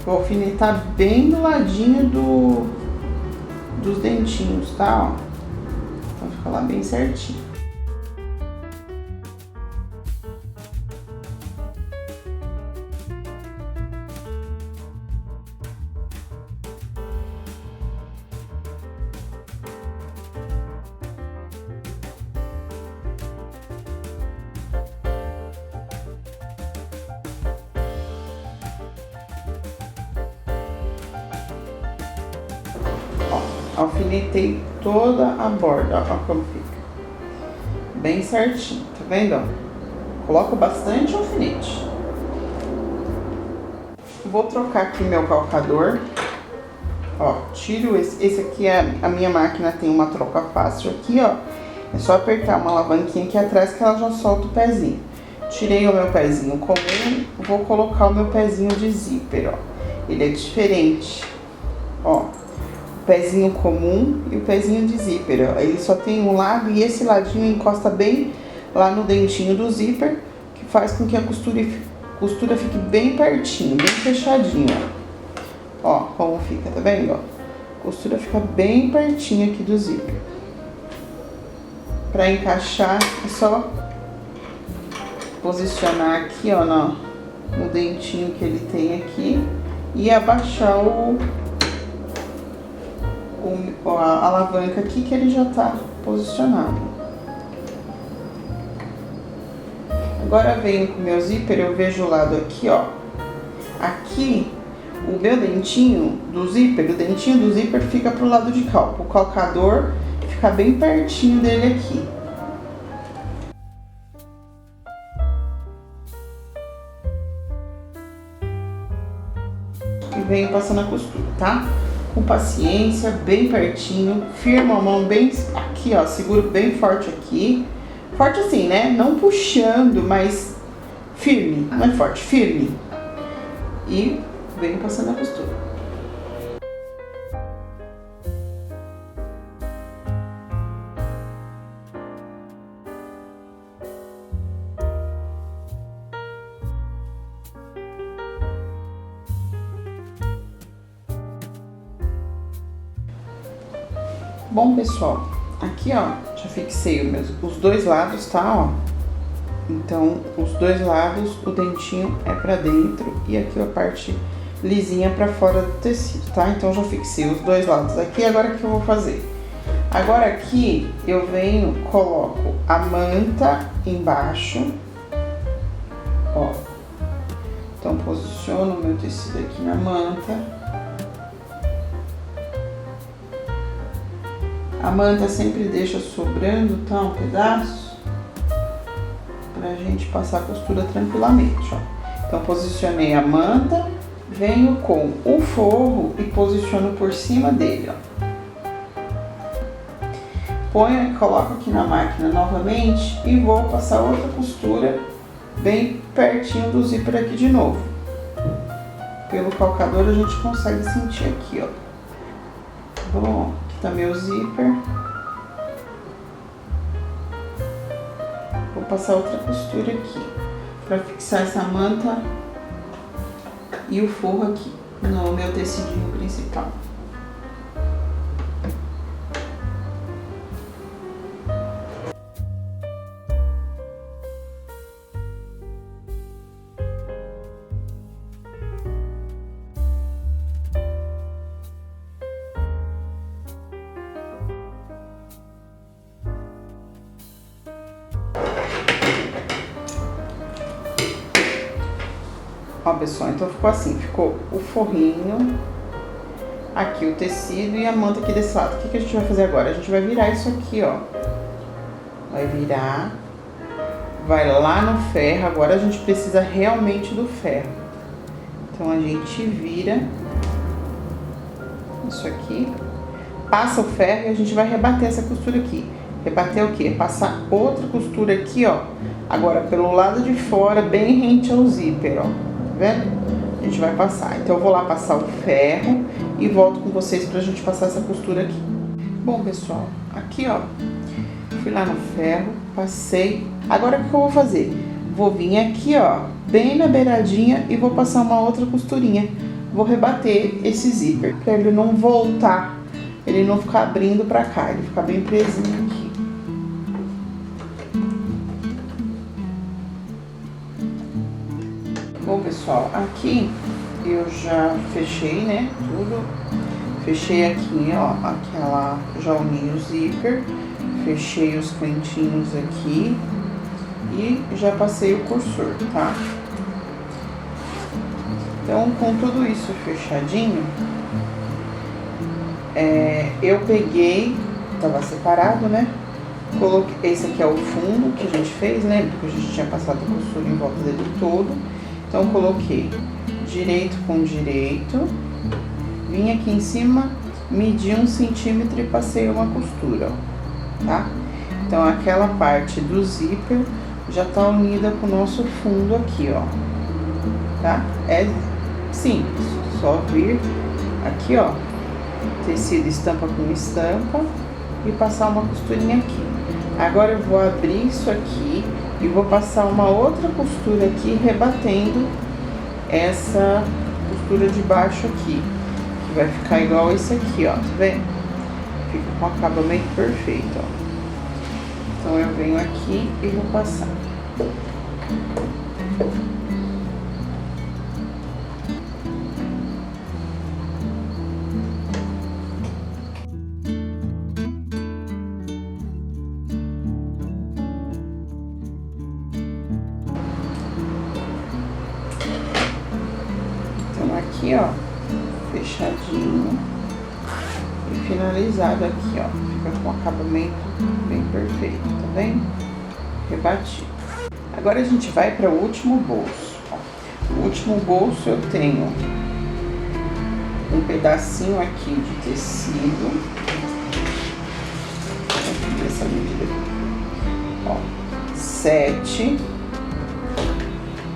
Vou alfinetar bem do ladinho dos dentinhos, tá? Ó. Então fica lá bem certinho. Alfinetei toda a borda, ó como fica. Bem certinho, tá vendo? Ó? Coloco bastante alfinete. Vou trocar aqui meu calcador. Ó, tiro esse aqui, a minha máquina tem uma troca fácil aqui, ó. É só apertar uma alavanquinha aqui atrás que ela já solta o pezinho. Tirei o meu pezinho comum, vou colocar o meu pezinho de zíper, ó. Ele é diferente, ó. Pezinho comum e o pezinho de zíper, ó. Ele só tem um lado e esse ladinho encosta bem lá no dentinho do zíper, que faz com que a costura fique bem pertinho, bem fechadinho, ó. Ó como fica, tá vendo, ó? A costura fica bem pertinho aqui do zíper. Pra encaixar é só posicionar aqui, ó, no dentinho que ele tem aqui e abaixar a alavanca aqui que ele já tá posicionado. Agora venho com o meu zíper, eu vejo o lado aqui, ó. Aqui, o meu dentinho do zíper, o dentinho do zíper fica pro lado de cá, ó. O calcador fica bem pertinho dele aqui. E venho passando a costura, tá? Com paciência, bem pertinho, firmo a mão bem aqui, ó, seguro bem forte aqui. Forte assim, né? Não puxando, mas firme, não é forte, firme. E venho passando a costura. Bom, pessoal, aqui, ó, já fixei os 2 lados, tá, ó. Então, os 2 lados, o dentinho é pra dentro e aqui a parte lisinha pra fora do tecido, tá? Então, já fixei os 2 lados aqui. Agora, o que eu vou fazer? Agora, aqui, eu venho, coloco a manta embaixo, ó. Então, posiciono o meu tecido aqui na manta. A manta sempre deixa sobrando, tá, um pedaço, pra gente passar a costura tranquilamente, ó. Então, posicionei a manta, venho com o forro e posiciono por cima dele, ó. Ponho e coloco aqui na máquina novamente e vou passar outra costura bem pertinho do zíper aqui de novo. pelo calcador a gente consegue sentir aqui, ó. Bom, aqui tá meu zíper. Vou passar outra costura aqui para fixar essa manta e o forro aqui no meu tecidinho principal. Ó, pessoal, então ficou assim, ficou o forrinho, aqui o tecido e a manta aqui desse lado. O que a gente vai fazer agora? A gente vai virar isso aqui, ó. Vai virar, vai lá no ferro. Agora a gente precisa realmente do ferro. Então a gente vira isso aqui, passa o ferro e a gente vai rebater essa costura aqui. Rebater o quê? Passar outra costura aqui, ó. Agora pelo lado de fora, bem rente ao zíper, ó. Vendo? A gente vai passar. Então eu vou lá passar o ferro e volto com vocês pra gente passar essa costura aqui. Bom, pessoal, aqui, ó, fui lá no ferro, passei. Agora o que eu vou fazer? Vou vir aqui, ó, bem na beiradinha e vou passar uma outra costurinha. Vou rebater esse zíper pra ele não voltar, ele não ficar abrindo pra cá, ele ficar bem presinho aqui. Bom, pessoal, aqui eu já fechei, né, tudo. Fechei aqui, ó, já uni o zíper, fechei os cantinhos aqui e já passei o cursor, tá? Então, com tudo isso fechadinho, eu peguei, tava separado, né? Coloquei, esse aqui é o fundo que a gente fez, lembra que a gente tinha passado a costura em volta dele todo. Então, coloquei direito com direito, vim aqui em cima, medi 1 centímetro e passei uma costura, ó, tá? Então, aquela parte do zíper já tá unida com o nosso fundo aqui, ó, tá? É simples, só vir aqui, ó, tecido estampa com estampa e passar uma costurinha aqui. Agora eu vou abrir isso aqui e vou passar uma outra costura aqui, rebatendo essa costura de baixo aqui, que vai ficar igual esse aqui, ó, tá vendo? Fica com o acabamento perfeito, ó. Então eu venho aqui e vou passar. Aqui, ó, fechadinho e finalizado aqui, ó, fica com acabamento bem perfeito, tá vendo? Rebatido. Agora a gente vai para o último bolso, ó. O último bolso eu tenho um pedacinho aqui de tecido, essa medida aqui, ó, 7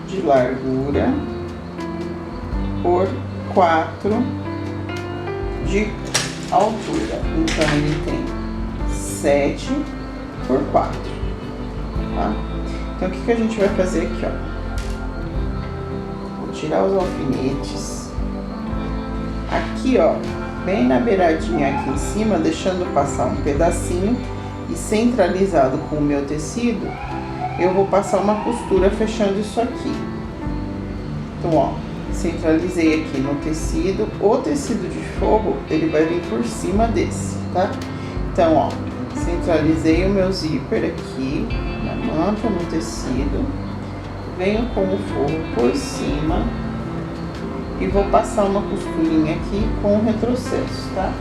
de largura por 4 de altura. Então ele tem 7 por 4, tá? Então o que a gente vai fazer aqui, ó? Vou tirar os alfinetes. Aqui, ó, bem na beiradinha aqui em cima, deixando passar um pedacinho e centralizado com o meu tecido, eu vou passar uma costura fechando isso aqui. Então, ó, centralizei aqui no tecido. O tecido de forro, ele vai vir por cima desse, tá? Então, ó, centralizei o meu zíper aqui na manta, no tecido, venho com o forro por cima e vou passar uma costurinha aqui com o retrocesso, tá?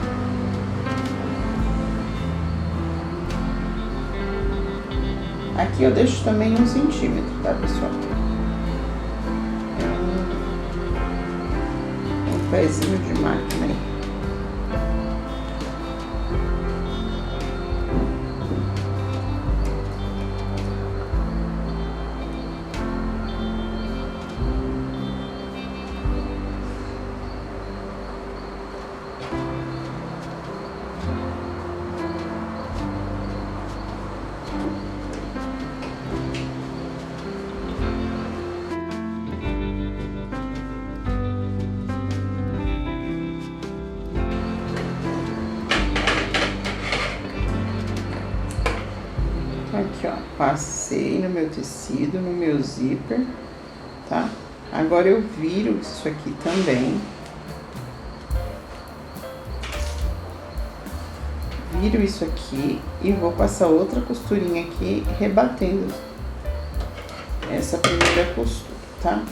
Aqui eu deixo também 1 centímetro, tá, pessoal? Pezinho de máquina aí. Aqui, ó, passei no meu tecido, no meu zíper, tá? Agora eu viro isso aqui também. Viro isso aqui e vou passar outra costurinha aqui, rebatendo essa primeira costura, tá?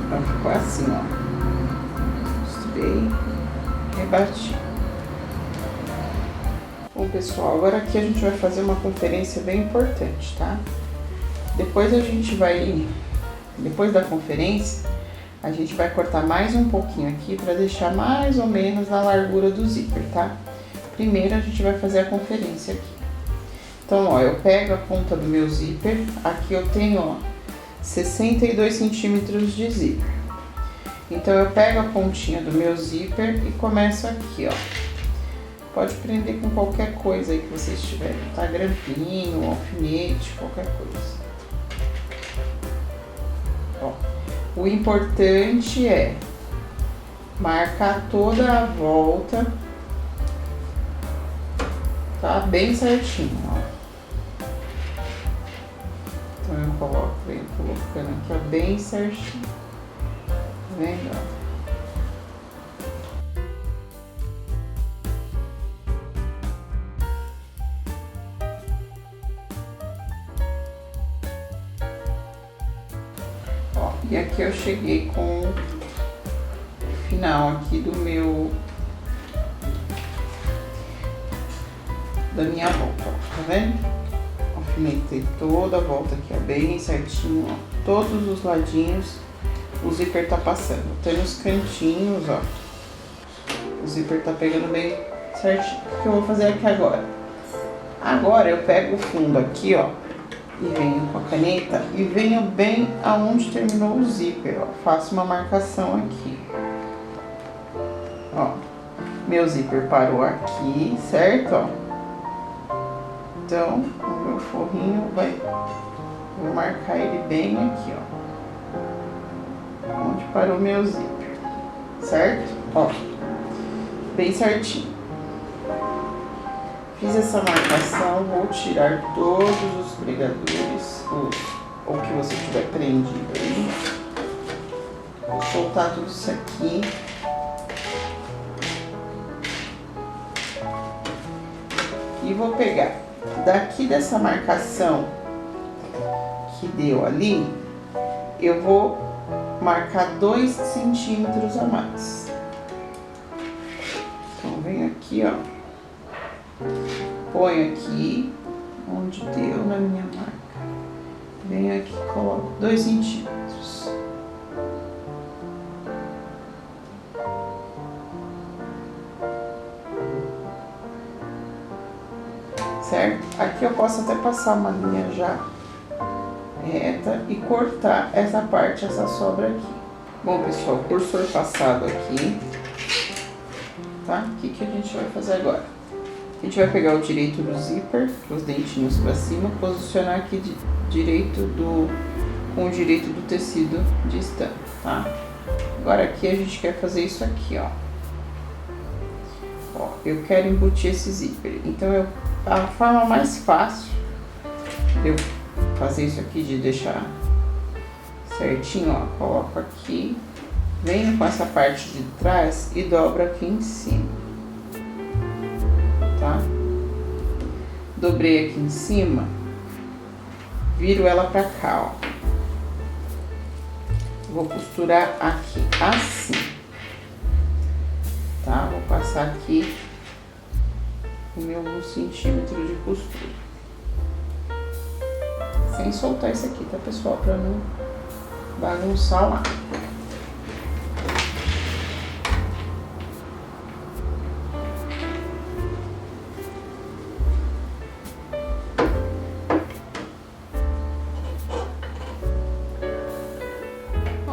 Então, ficou assim, ó. Costurei, rebati. Bom, pessoal, agora aqui a gente vai fazer uma conferência bem importante, tá? Depois da conferência, a gente vai cortar mais um pouquinho aqui pra deixar mais ou menos na largura do zíper, tá? Primeiro a gente vai fazer a conferência aqui. Então, ó, eu pego a ponta do meu zíper, aqui eu tenho, ó, 62 centímetros de zíper. Então, eu pego a pontinha do meu zíper e começo aqui, ó. Pode prender com qualquer coisa aí que vocês tiverem, tá? Grampinho, alfinete, qualquer coisa. Ó, o importante é marcar toda a volta, tá? Bem certinho, ó. Então eu venho colocando aqui, ó, bem certinho. Tá vendo, ó? E aqui eu cheguei com o final aqui da minha volta, ó, tá vendo? Alfinetei toda a volta aqui, ó, bem certinho, ó, todos os ladinhos o zíper tá passando. Até nos cantinhos, ó, o zíper tá pegando bem certinho. O que eu vou fazer aqui agora? Agora eu pego o fundo aqui, ó, e venho com a caneta e venho bem aonde terminou o zíper, ó. Faço uma marcação aqui. Ó, meu zíper parou aqui, certo? Ó. Então, o meu forrinho vou marcar ele bem aqui, ó. Onde parou meu zíper, certo? Ó, bem certinho. Fiz essa marcação, vou tirar todos os pregadores, ou que você tiver prendido aí. Vou soltar tudo isso aqui. E vou pegar daqui dessa marcação que deu ali, eu vou marcar 2 centímetros a mais. Então, venho aqui, ó. Ponho aqui, onde deu na minha marca. Venho aqui e coloco 2 centímetros. Certo? Aqui eu posso até passar uma linha já reta e cortar essa parte, essa sobra aqui. Bom, pessoal, cursor passado aqui, tá? O que a gente vai fazer agora? A gente vai pegar o direito do zíper, os dentinhos pra cima, posicionar aqui com o direito do tecido de estampa, tá? Agora aqui a gente quer fazer isso aqui, ó. Ó, eu quero embutir esse zíper. Então, a forma mais fácil de eu fazer isso aqui, de deixar certinho, ó, coloco aqui, venho com essa parte de trás e dobro aqui em cima. Tá? Dobrei aqui em cima, viro ela pra cá, ó. Vou costurar aqui assim, tá? Vou passar aqui o meu 1 centímetro de costura. Sem soltar isso aqui, tá, pessoal? Pra não bagunçar lá.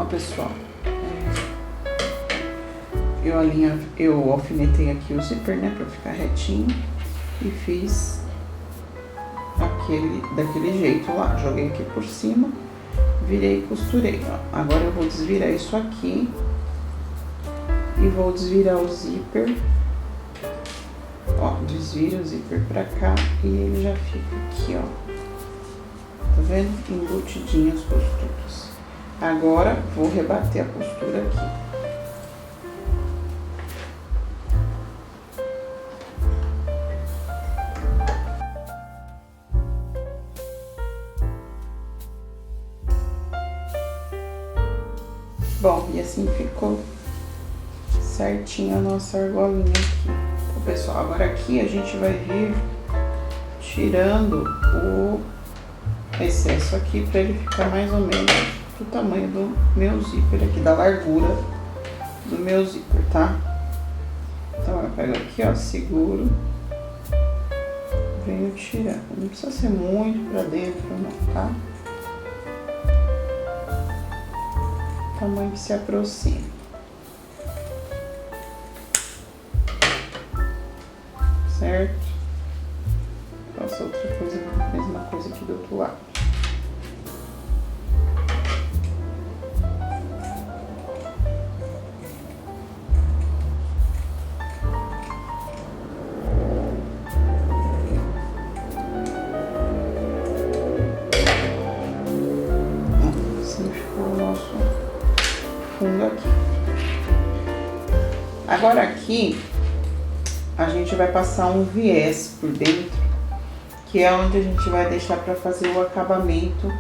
Pessoal, eu alfinetei aqui o zíper, né, pra ficar retinho, e fiz aqui daquele jeito lá. Joguei aqui por cima, virei e costurei, ó. Agora eu vou desvirar isso aqui e vou desvirar o zíper. Ó, desvira o zíper pra cá e ele já fica aqui, ó. Tá vendo? Embutidinho as costuras. Agora vou rebater a costura aqui. Bom, e assim ficou certinho a nossa argolinha aqui. Bom, pessoal, agora aqui a gente vai vir tirando o excesso aqui pra ele ficar mais ou menos do tamanho do meu zíper aqui, da largura do meu zíper, tá? Então eu pego aqui, ó, seguro, venho tirando. Não precisa ser muito pra dentro não, tá? Tamanho que se aproxima. Certo? Faço outra coisa, mesma coisa aqui do outro lado. Assim ficou o nosso fundo aqui. Agora aqui a gente vai passar um viés por dentro, que é onde a gente vai deixar para fazer o acabamento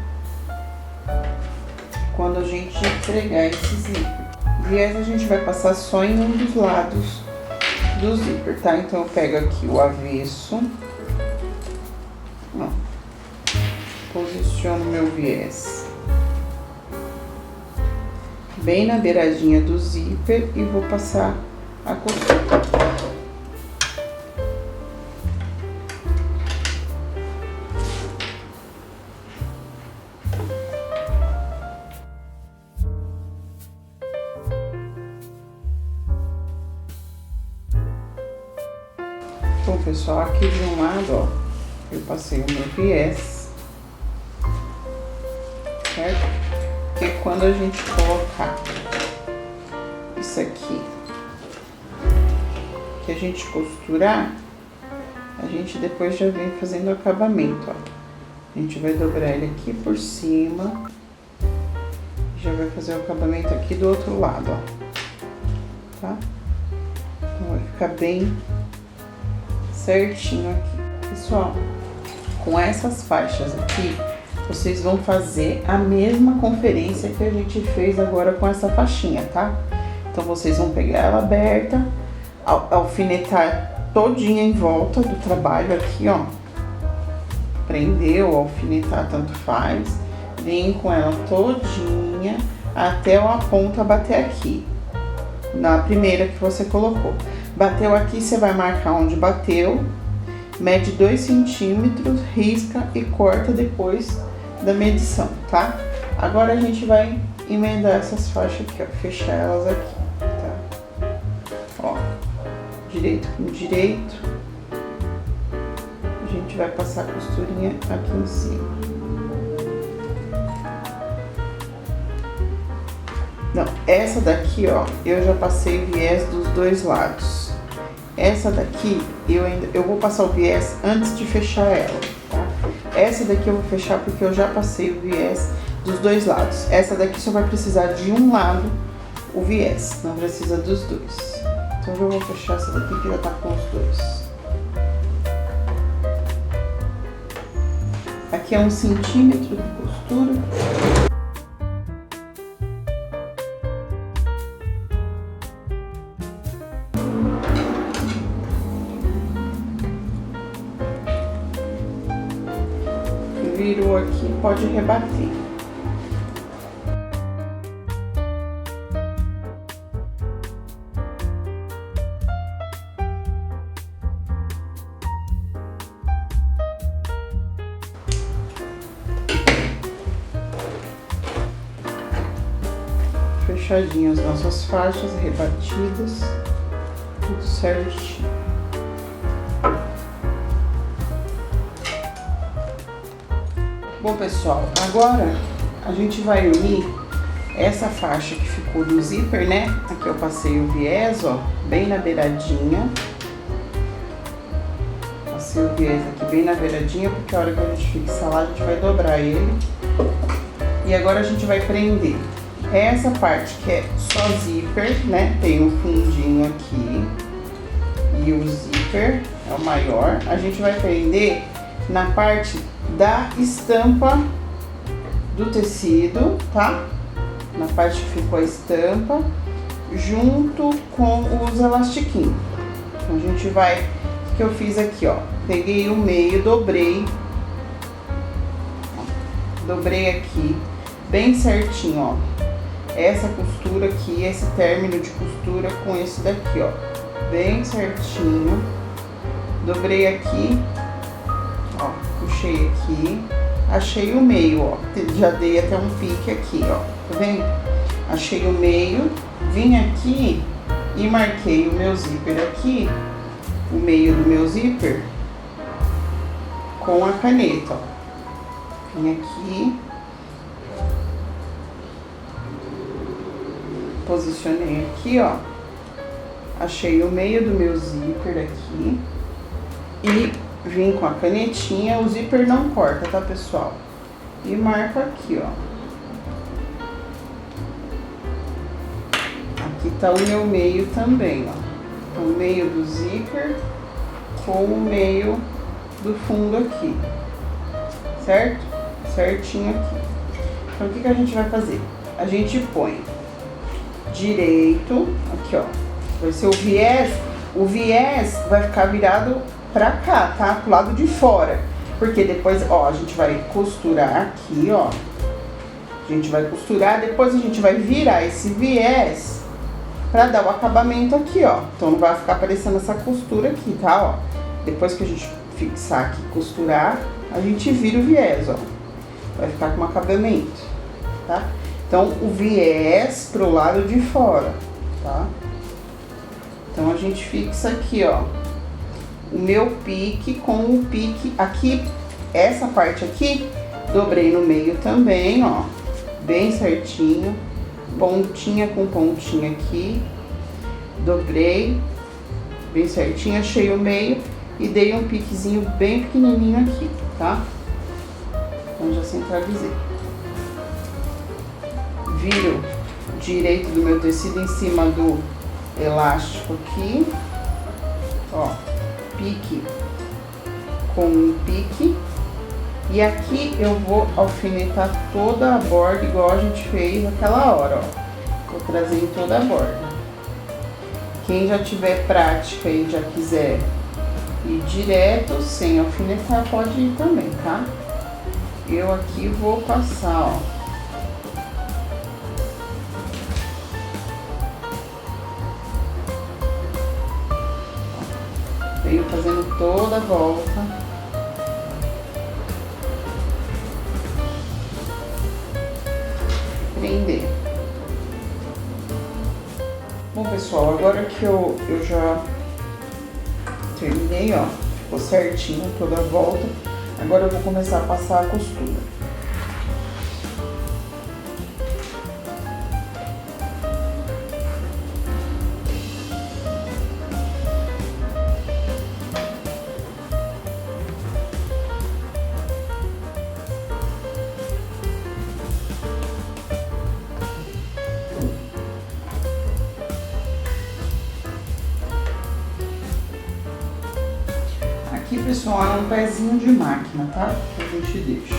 quando a gente entregar esse zíper. O viés a gente vai passar só em um dos lados do zíper, tá? Então eu pego aqui o avesso, ó, posiciono meu viés bem na beiradinha do zíper e vou passar a costura. Bom, pessoal, aqui de um lado, ó, eu passei o meu viés, certo? Porque quando a gente colocar isso aqui, que a gente costurar, a gente depois já vem fazendo o acabamento, ó. A gente vai dobrar ele aqui por cima, já vai fazer o acabamento aqui do outro lado, ó, tá? Então vai ficar bem certinho aqui. Pessoal, com essas faixas aqui, vocês vão fazer a mesma conferência que a gente fez agora com essa faixinha, tá? Então vocês vão pegar ela aberta, alfinetar todinha em volta do trabalho aqui, ó. Prender ou alfinetar, tanto faz. Vem com ela todinha até a ponta bater aqui, na primeira que você colocou. Bateu aqui, você vai marcar onde bateu, mede 2 centímetros, risca e corta depois da medição, tá? Agora a gente vai emendar essas faixas aqui, ó, fechar elas aqui, tá? Ó, direito com direito, a gente vai passar a costurinha aqui em cima. Não, essa daqui, ó, eu já passei viés dos dois lados. Essa daqui, eu vou passar o viés antes de fechar ela, tá? Essa daqui eu vou fechar porque eu já passei o viés dos dois lados. Essa daqui só vai precisar de um lado o viés, não precisa dos dois. Então eu vou fechar essa daqui que já tá com os dois. Aqui é 1 centímetro de costura. Virou aqui, pode rebater. Fechadinhas as nossas faixas, rebatidas, tudo certinho. Bom, pessoal, agora a gente vai unir essa faixa que ficou do zíper, né? Aqui eu passei o viés, ó, bem na beiradinha. Passei o viés aqui bem na beiradinha, porque a hora que a gente fixar lá, a gente vai dobrar ele. E agora a gente vai prender essa parte que é só zíper, né? Tem um fundinho aqui e o zíper é o maior. A gente vai prender na parte da estampa do tecido, tá? Na parte que ficou a estampa, junto com os elastiquinhos. Então a gente vai, o que eu fiz aqui, ó, peguei o meio, dobrei aqui, bem certinho, ó, essa costura aqui, esse término de costura com esse daqui, ó, bem certinho, dobrei aqui, ó, puxei aqui, achei o meio, ó, já dei até um pique aqui, ó, tá vendo? Achei o meio, vim aqui e marquei o meu zíper aqui, o meio do meu zíper, com a caneta, ó. Vim aqui, posicionei aqui, ó, achei o meio do meu zíper aqui e vim com a canetinha, o zíper não corta, tá, pessoal? E marco aqui, ó. Aqui tá o meu meio também, ó. O meio do zíper com o meio do fundo aqui, certo? Certinho aqui. Então, o que que a gente vai fazer? A gente põe direito, aqui, ó. Vai ser o viés vai ficar virado pra cá, tá? Pro lado de fora. Porque depois, ó, a gente vai costurar aqui, ó. A gente vai costurar, depois a gente vai virar esse viés pra dar o acabamento aqui, ó. Então não vai ficar aparecendo essa costura aqui, tá? Ó. Depois que a gente fixar aqui, costurar, a gente vira o viés, ó. Vai ficar com um acabamento, tá? Então o viés pro lado de fora, tá? Então a gente fixa aqui, ó, o meu pique com o pique aqui, essa parte aqui, dobrei no meio também, ó, bem certinho, pontinha com pontinha aqui, dobrei bem certinho, achei o meio e dei um piquezinho bem pequenininho aqui, tá? Então já centralizei. Viro direito do meu tecido em cima do elástico aqui, ó, pique com um pique, e aqui eu vou alfinetar toda a borda igual a gente fez naquela hora, ó. Vou trazer em toda a borda. Quem já tiver prática e já quiser ir direto sem alfinetar, pode ir também, tá? Eu aqui vou passar, ó. Venho fazendo toda a volta. Prender. Bom, pessoal, agora que eu já terminei, ó, ficou certinho toda a volta. Agora eu vou começar a passar a costura. Aqui, pessoal, é um pezinho de máquina, tá? Que a gente deixa.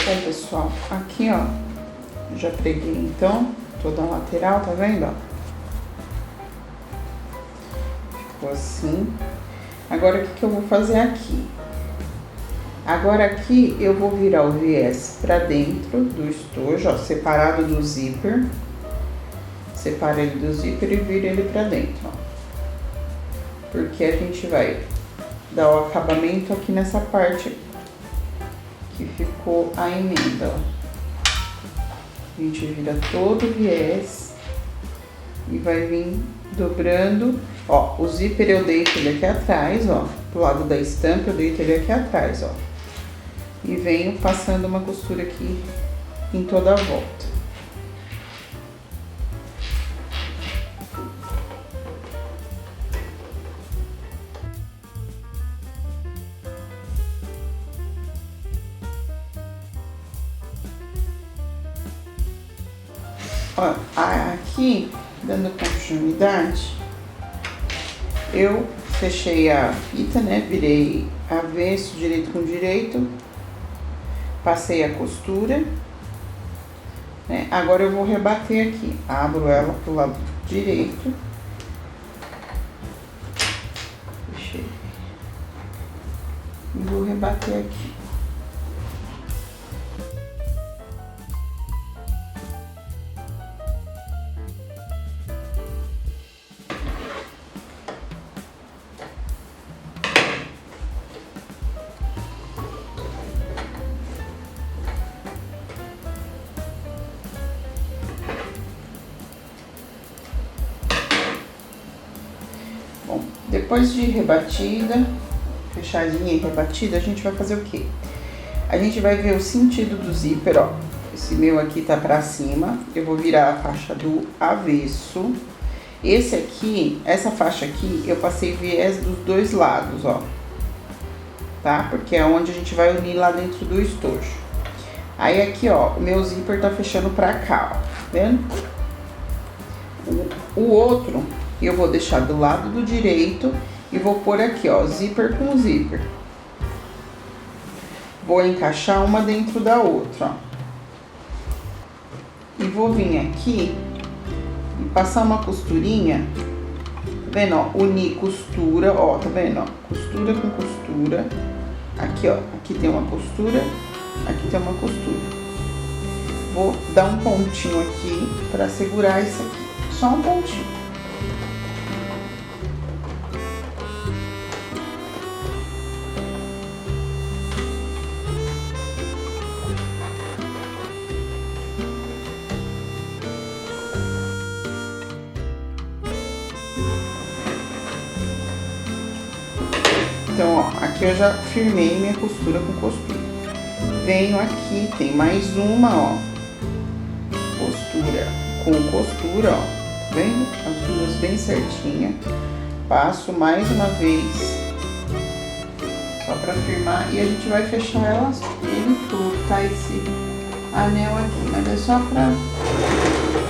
Bom, pessoal, aqui, ó, já preguei, então, toda a lateral, tá vendo, ó? Ficou assim. Agora, o que que eu vou fazer aqui? Agora aqui eu vou virar o viés pra dentro do estojo, ó, separado do zíper. Separa ele do zíper e vira ele pra dentro, ó. Porque a gente vai dar o acabamento aqui nessa parte que ficou a emenda, ó. A gente vira todo o viés e vai vir dobrando. Ó, o zíper eu deito ele aqui atrás, ó, pro lado da estampa eu deito ele aqui atrás, ó. E venho passando uma costura aqui em toda a volta. Ó, aqui, dando continuidade, eu fechei a fita, né? Virei avesso, direito com direito, passei a costura, né? Agora eu vou rebater aqui, abro ela pro lado direito, fechei, e vou rebater aqui. Depois de rebatida, fechadinha e rebatida, a gente vai fazer o quê? A gente vai ver o sentido do zíper, ó. Esse meu aqui tá pra cima, eu vou virar a faixa do avesso. Esse aqui, essa faixa aqui, eu passei viés dos dois lados, ó. Tá? Porque é onde a gente vai unir lá dentro do estojo. Aí aqui, ó, o meu zíper tá fechando pra cá, ó. Tá vendo? O outro eu vou deixar do lado do direito e vou pôr aqui, ó, zíper com zíper. Vou encaixar uma dentro da outra, ó. E vou vir aqui e passar uma costurinha, tá vendo, ó? Unir costura, ó, tá vendo, ó? Costura com costura. Aqui, ó, aqui tem uma costura, aqui tem uma costura. Vou dar um pontinho aqui pra segurar isso aqui, só um pontinho. Então, ó, aqui eu já firmei minha costura com costura. Venho aqui, tem mais uma, ó, costura com costura, ó, tá vendo? As duas bem certinha. Passo mais uma vez, só pra firmar, e a gente vai fechar elas, ele todo, tá? Esse anel aqui, mas é só pra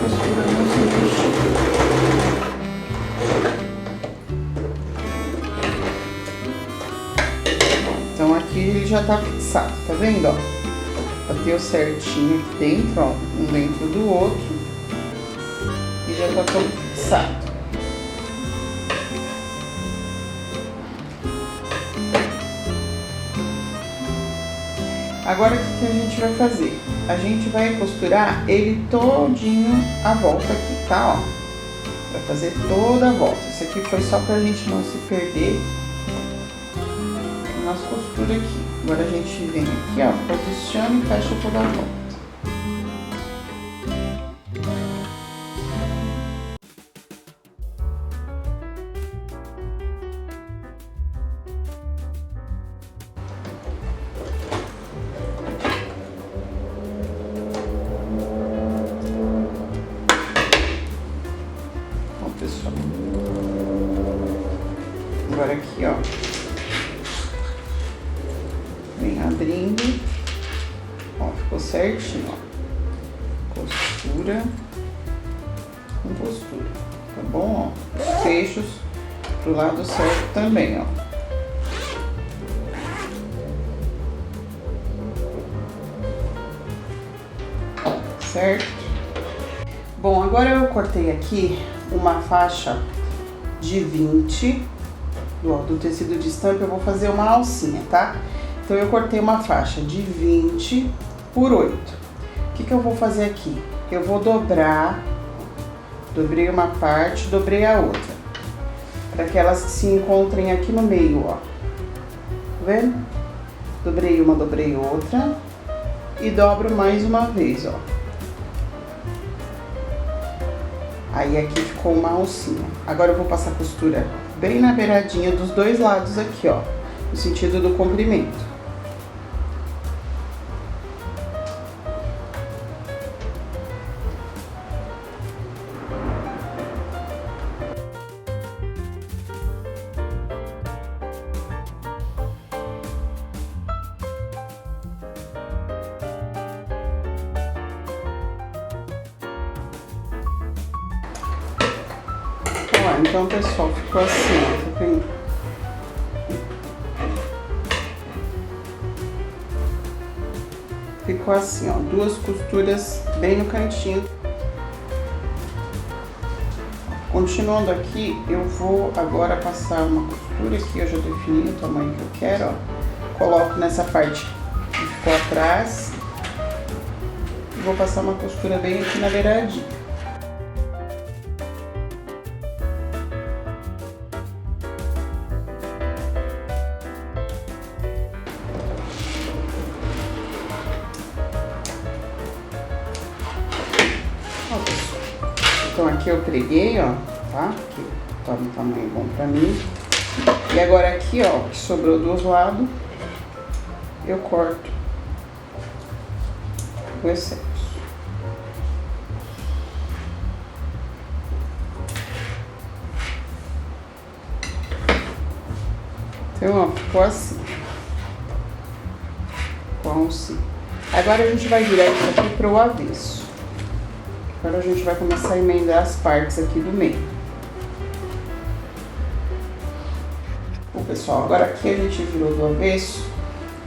costura não se mexer. Então aqui ele já tá fixado, tá vendo, ó? Bateu certinho aqui dentro, ó, um dentro do outro. E já tá todo fixado. Agora o que a gente vai fazer? A gente vai costurar ele todinho a volta aqui, tá, ó? Vai fazer toda a volta. Isso aqui foi só pra gente não se perder nas costuras aqui. Agora a gente vem aqui, ó, posiciona e fecha toda a volta. Ó, pessoal. Agora aqui, ó. Vem abrindo, ó, ficou certinho, ó, costura com costura, tá bom, ó, os fechos pro lado certo também, ó. Certo? Bom, agora eu cortei aqui uma faixa de 20, ó, do tecido de estampa, eu vou fazer uma alcinha, tá? Então, eu cortei uma faixa de 20 por 8. O que eu vou fazer aqui? Eu vou dobrar, dobrei uma parte, dobrei a outra. Para que elas se encontrem aqui no meio, ó. Tá vendo? Dobrei uma, dobrei outra. E dobro mais uma vez, ó. Aí aqui ficou uma alcinha. Agora eu vou passar a costura bem na beiradinha dos dois lados aqui, ó, no sentido do comprimento. Então, pessoal, ficou assim, ó, tá vendo? Ficou assim, ó, duas costuras bem no cantinho. Continuando aqui, eu vou agora passar uma costura aqui, eu já defini o tamanho que eu quero, ó. Coloco nessa parte que ficou atrás e vou passar uma costura bem aqui na beiradinha. Então aqui eu preguei, ó, tá? Que tá no tamanho bom pra mim. E agora aqui, ó, que sobrou dos lados, eu corto o excesso. Então, ó, ficou assim. Ficou assim. Agora a gente vai virar isso aqui pro avesso. Agora a gente vai começar a emendar as partes aqui do meio. Bom, pessoal, agora aqui a gente virou do avesso.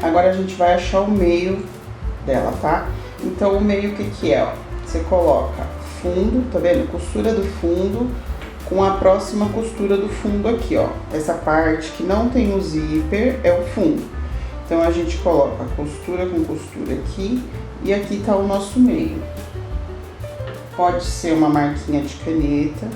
Agora a gente vai achar o meio dela, tá? Então, o meio, o que que é, ó? Você coloca fundo, tá vendo? Costura do fundo com a próxima costura do fundo aqui, ó. Essa parte que não tem o zíper é o fundo. Então, a gente coloca costura com costura aqui e aqui tá o nosso meio. Pode ser uma marquinha de caneta.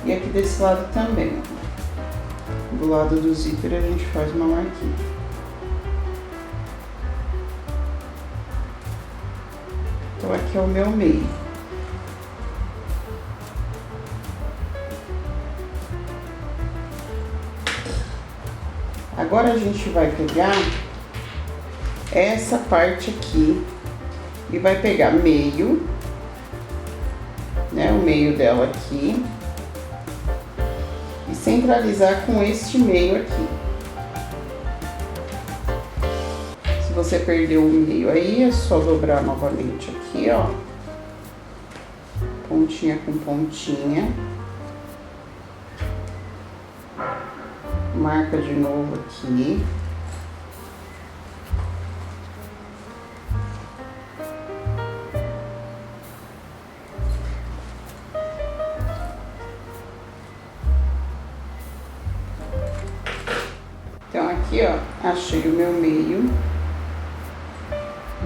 E aqui desse lado também, ó. Do lado do zíper a gente faz uma marquinha. Então aqui é o meu meio. Agora a gente vai pegar essa parte aqui e vai pegar meio, né, o meio dela aqui, e centralizar com este meio aqui. Se você perdeu o meio aí, é só dobrar novamente aqui, ó, pontinha com pontinha. Marca de novo aqui. Então aqui, ó, achei o meu meio,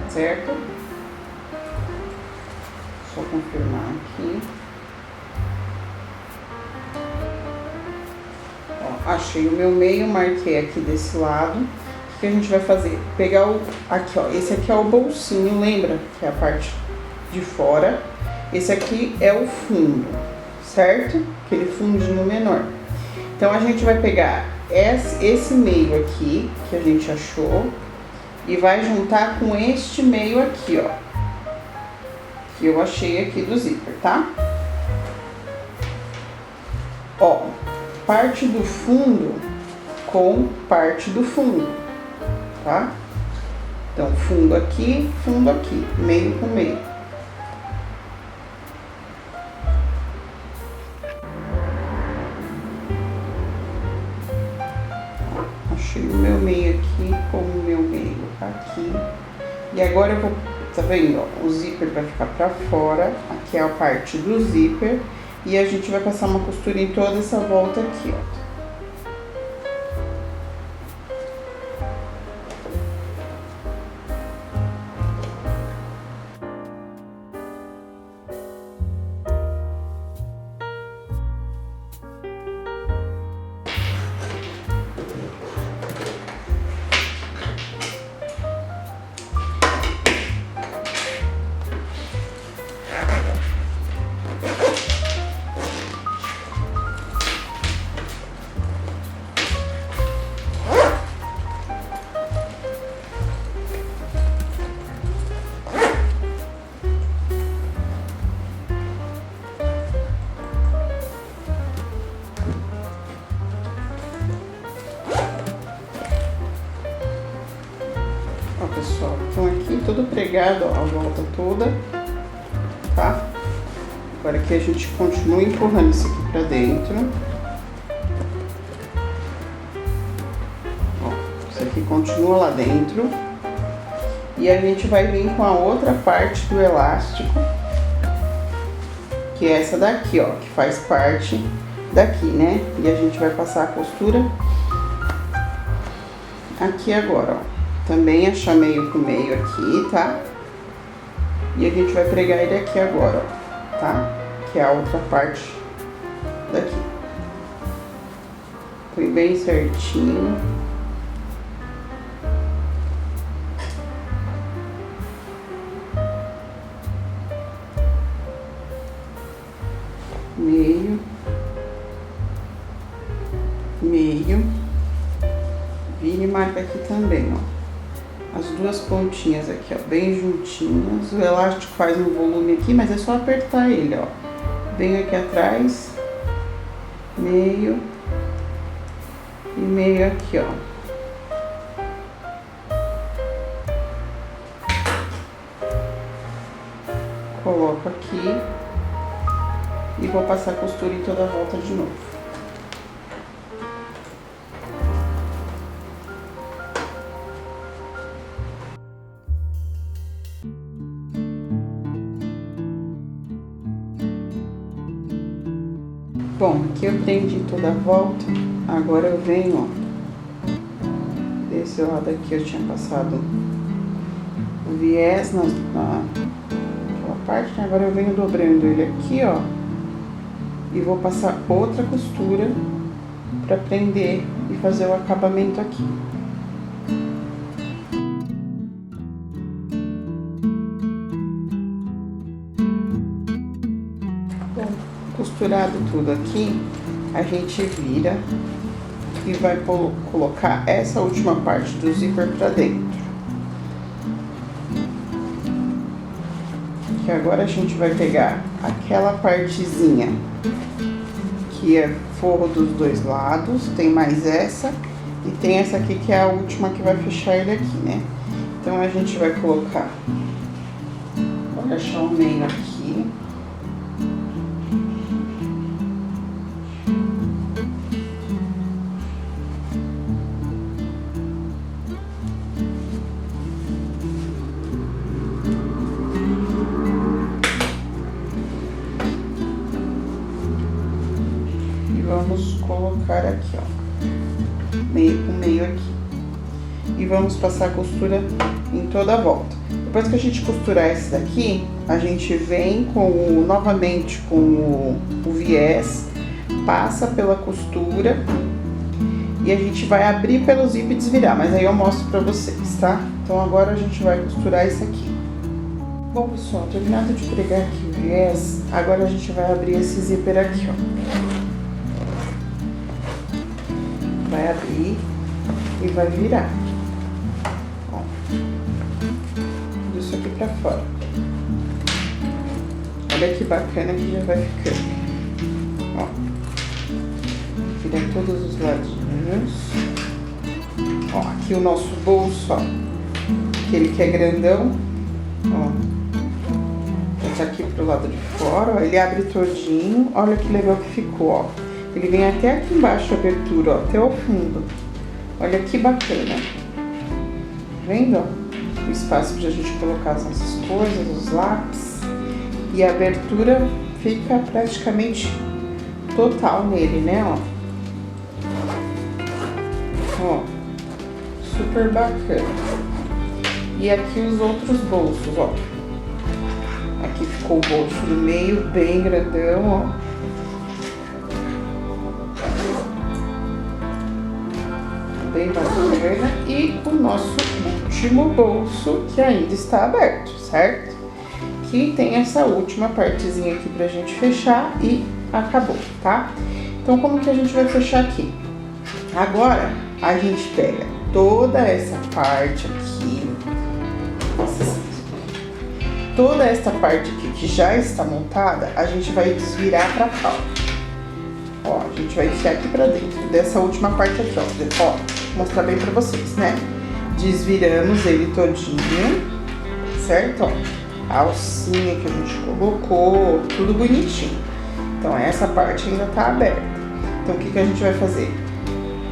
certo? Só confirmar aqui. Achei o meu meio, marquei aqui desse lado. O que a gente vai fazer? Pegar o... Aqui, ó. Esse aqui é o bolsinho, lembra? Que é a parte de fora. Esse aqui é o fundo, certo? Aquele fundinho menor. Então, a gente vai pegar esse meio aqui, que a gente achou, e vai juntar com este meio aqui, ó. Que eu achei aqui do zíper, tá? Ó. Parte do fundo com parte do fundo, tá? Então, fundo aqui, meio com meio. Achei o meu meio aqui com o meu meio aqui. E agora eu vou, tá vendo, ó, o zíper vai ficar pra fora, aqui é a parte do zíper. E a gente vai passar uma costura em toda essa volta aqui, ó. todo pregado, ó, a volta toda, tá? Agora aqui a gente continua empurrando isso aqui pra dentro. Ó, isso aqui continua lá dentro. E a gente vai vir com a outra parte do elástico, que é essa daqui, ó, que faz parte daqui, né? E a gente vai passar a costura aqui agora, ó. Também achar meio por meio aqui, tá? E a gente vai pregar ele aqui agora, ó, tá? Que é a outra parte daqui. Põe bem certinho. Meio. Meio. Vira e marca aqui também, ó. As duas pontinhas aqui, ó, bem juntinhas. O elástico faz um volume aqui, mas é só apertar ele, ó. Venho aqui atrás, meio e meio aqui, ó. Coloco aqui e vou passar a costura em toda a volta de novo. Bom, aqui eu prendi toda a volta, agora eu venho, ó, desse lado aqui eu tinha passado o viés naquela parte, né? Agora eu venho dobrando ele aqui, ó, e vou passar outra costura pra prender e fazer o acabamento aqui. Costurado tudo aqui, a gente vira e vai colocar essa última parte do zíper pra dentro. Que agora a gente vai pegar aquela partezinha que é forro dos dois lados, tem mais essa e tem essa aqui que é a última que vai fechar ele aqui, né? Então a gente vai colocar, vou achar o meio aqui. Vamos colocar aqui, ó, meio com meio aqui. E vamos passar a costura em toda a volta. Depois que a gente costurar esse daqui, a gente vem novamente com o viés, passa pela costura e a gente vai abrir pelo zíper e desvirar, mas aí eu mostro pra vocês, tá? Então agora a gente vai costurar isso aqui. Bom, pessoal, terminado de pregar aqui o viés, agora a gente vai abrir esse zíper aqui, ó. Vai abrir e vai virar, ó, tudo isso aqui pra fora. Olha que bacana que já vai ficando, ó, vira todos os ladinhos, ó, aqui o nosso bolso, ó, aquele que é grandão, ó, tá aqui pro lado de fora, ó, ele abre todinho, olha que legal que ficou, ó. Ele vem até aqui embaixo a abertura, ó, até o fundo. Olha que bacana. Vendo, ó? O espaço pra gente colocar as nossas coisas, os lápis. E a abertura fica praticamente total nele, né, ó. Ó, super bacana. E aqui os outros bolsos, ó. Aqui ficou o bolso no meio, bem grandão, ó. Bem bacana. E o nosso último bolso que ainda está aberto, certo? Que tem essa última partezinha aqui pra gente fechar e acabou, tá? Então como que a gente vai fechar aqui? Agora a gente pega toda essa parte aqui, toda essa parte aqui que já está montada, a gente vai desvirar pra cá, ó. Ó, a gente vai enfiar aqui pra dentro dessa última parte aqui, ó. Ó, vou mostrar bem pra vocês, né? Desviramos ele todinho. certo? Ó, a alcinha que a gente colocou, tudo bonitinho. Então essa parte ainda tá aberta. Então o que a gente vai fazer?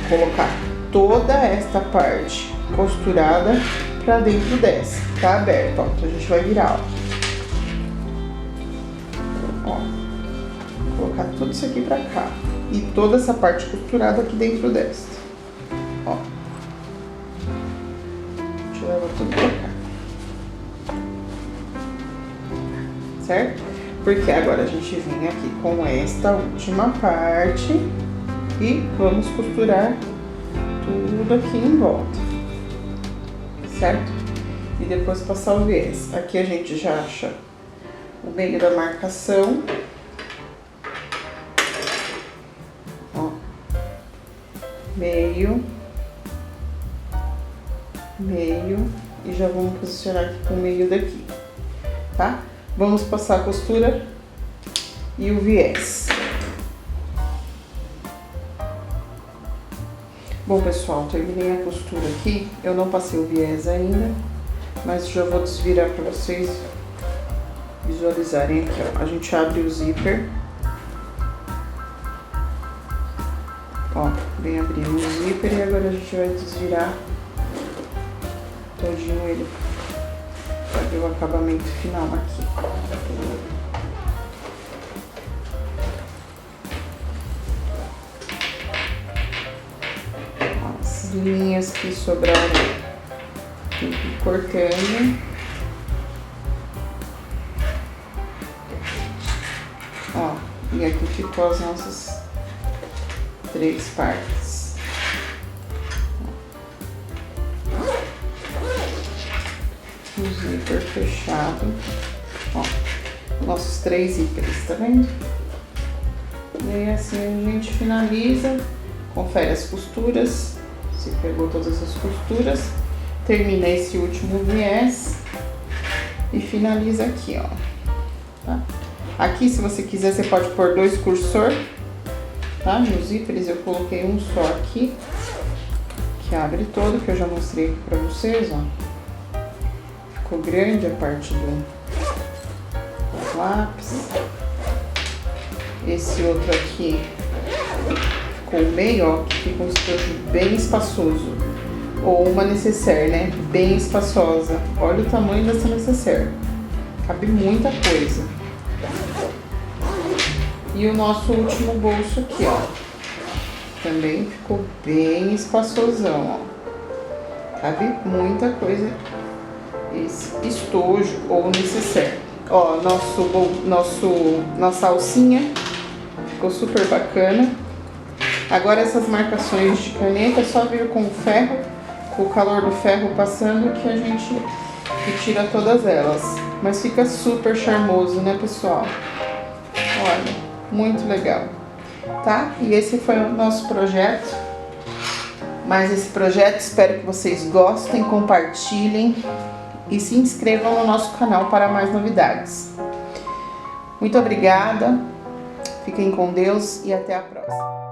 Colocar toda esta parte costurada pra dentro dessa. Tá aberta, ó. Então a gente vai virar, ó. Colocar tudo isso aqui pra cá. E toda essa parte costurada aqui dentro desta. Ó. A gente leva tudo pra cá. Certo? Porque agora a gente vem aqui com esta última parte e vamos costurar tudo aqui em volta, certo? E depois passar o viés. Aqui a gente já acha o meio da marcação, ó, meio, e já vamos posicionar aqui com o meio daqui, tá? Vamos passar a costura e o viés. Bom, pessoal, terminei a costura aqui. Eu não passei o viés ainda, mas já vou desvirar para vocês visualizarem aqui, ó. A gente abre o zíper. Ó, vem abrindo o zíper e agora a gente vai desvirar todinho ele para ver o acabamento final aqui. As linhas que sobraram, tem que ir cortando. Ó, e aqui ficou as nossas 3 partes. O zíper fechado, ó, nossos 3 zíperes, tá vendo? E aí assim a gente finaliza, confere as costuras, se pegou todas as costuras, termina esse último viés e finaliza aqui, ó, tá? Aqui, se você quiser, você pode pôr 2 cursor, tá? Nos zíperes eu coloquei um só aqui, que abre todo, que eu já mostrei aqui pra vocês, ó. Ficou grande a parte do lápis. Esse outro aqui ficou meio, ó, que fica um estojo bem espaçoso. Ou uma necessaire, né? Bem espaçosa. Olha o tamanho dessa necessaire. Cabe muita coisa. E o nosso último bolso aqui, ó. Também ficou bem espaçosão, ó. Cabe muita coisa. Esse estojo ou necessaire. Ó, nossa alcinha ficou super bacana. Agora essas marcações de caneta é só vir com o ferro, com o calor do ferro passando, que a gente retira todas elas. Mas fica super charmoso, né, pessoal? Olha, muito legal, tá? E esse foi o nosso projeto. Mas esse projeto, espero que vocês gostem, compartilhem e se inscrevam no nosso canal para mais novidades. Muito obrigada, fiquem com Deus e até a próxima.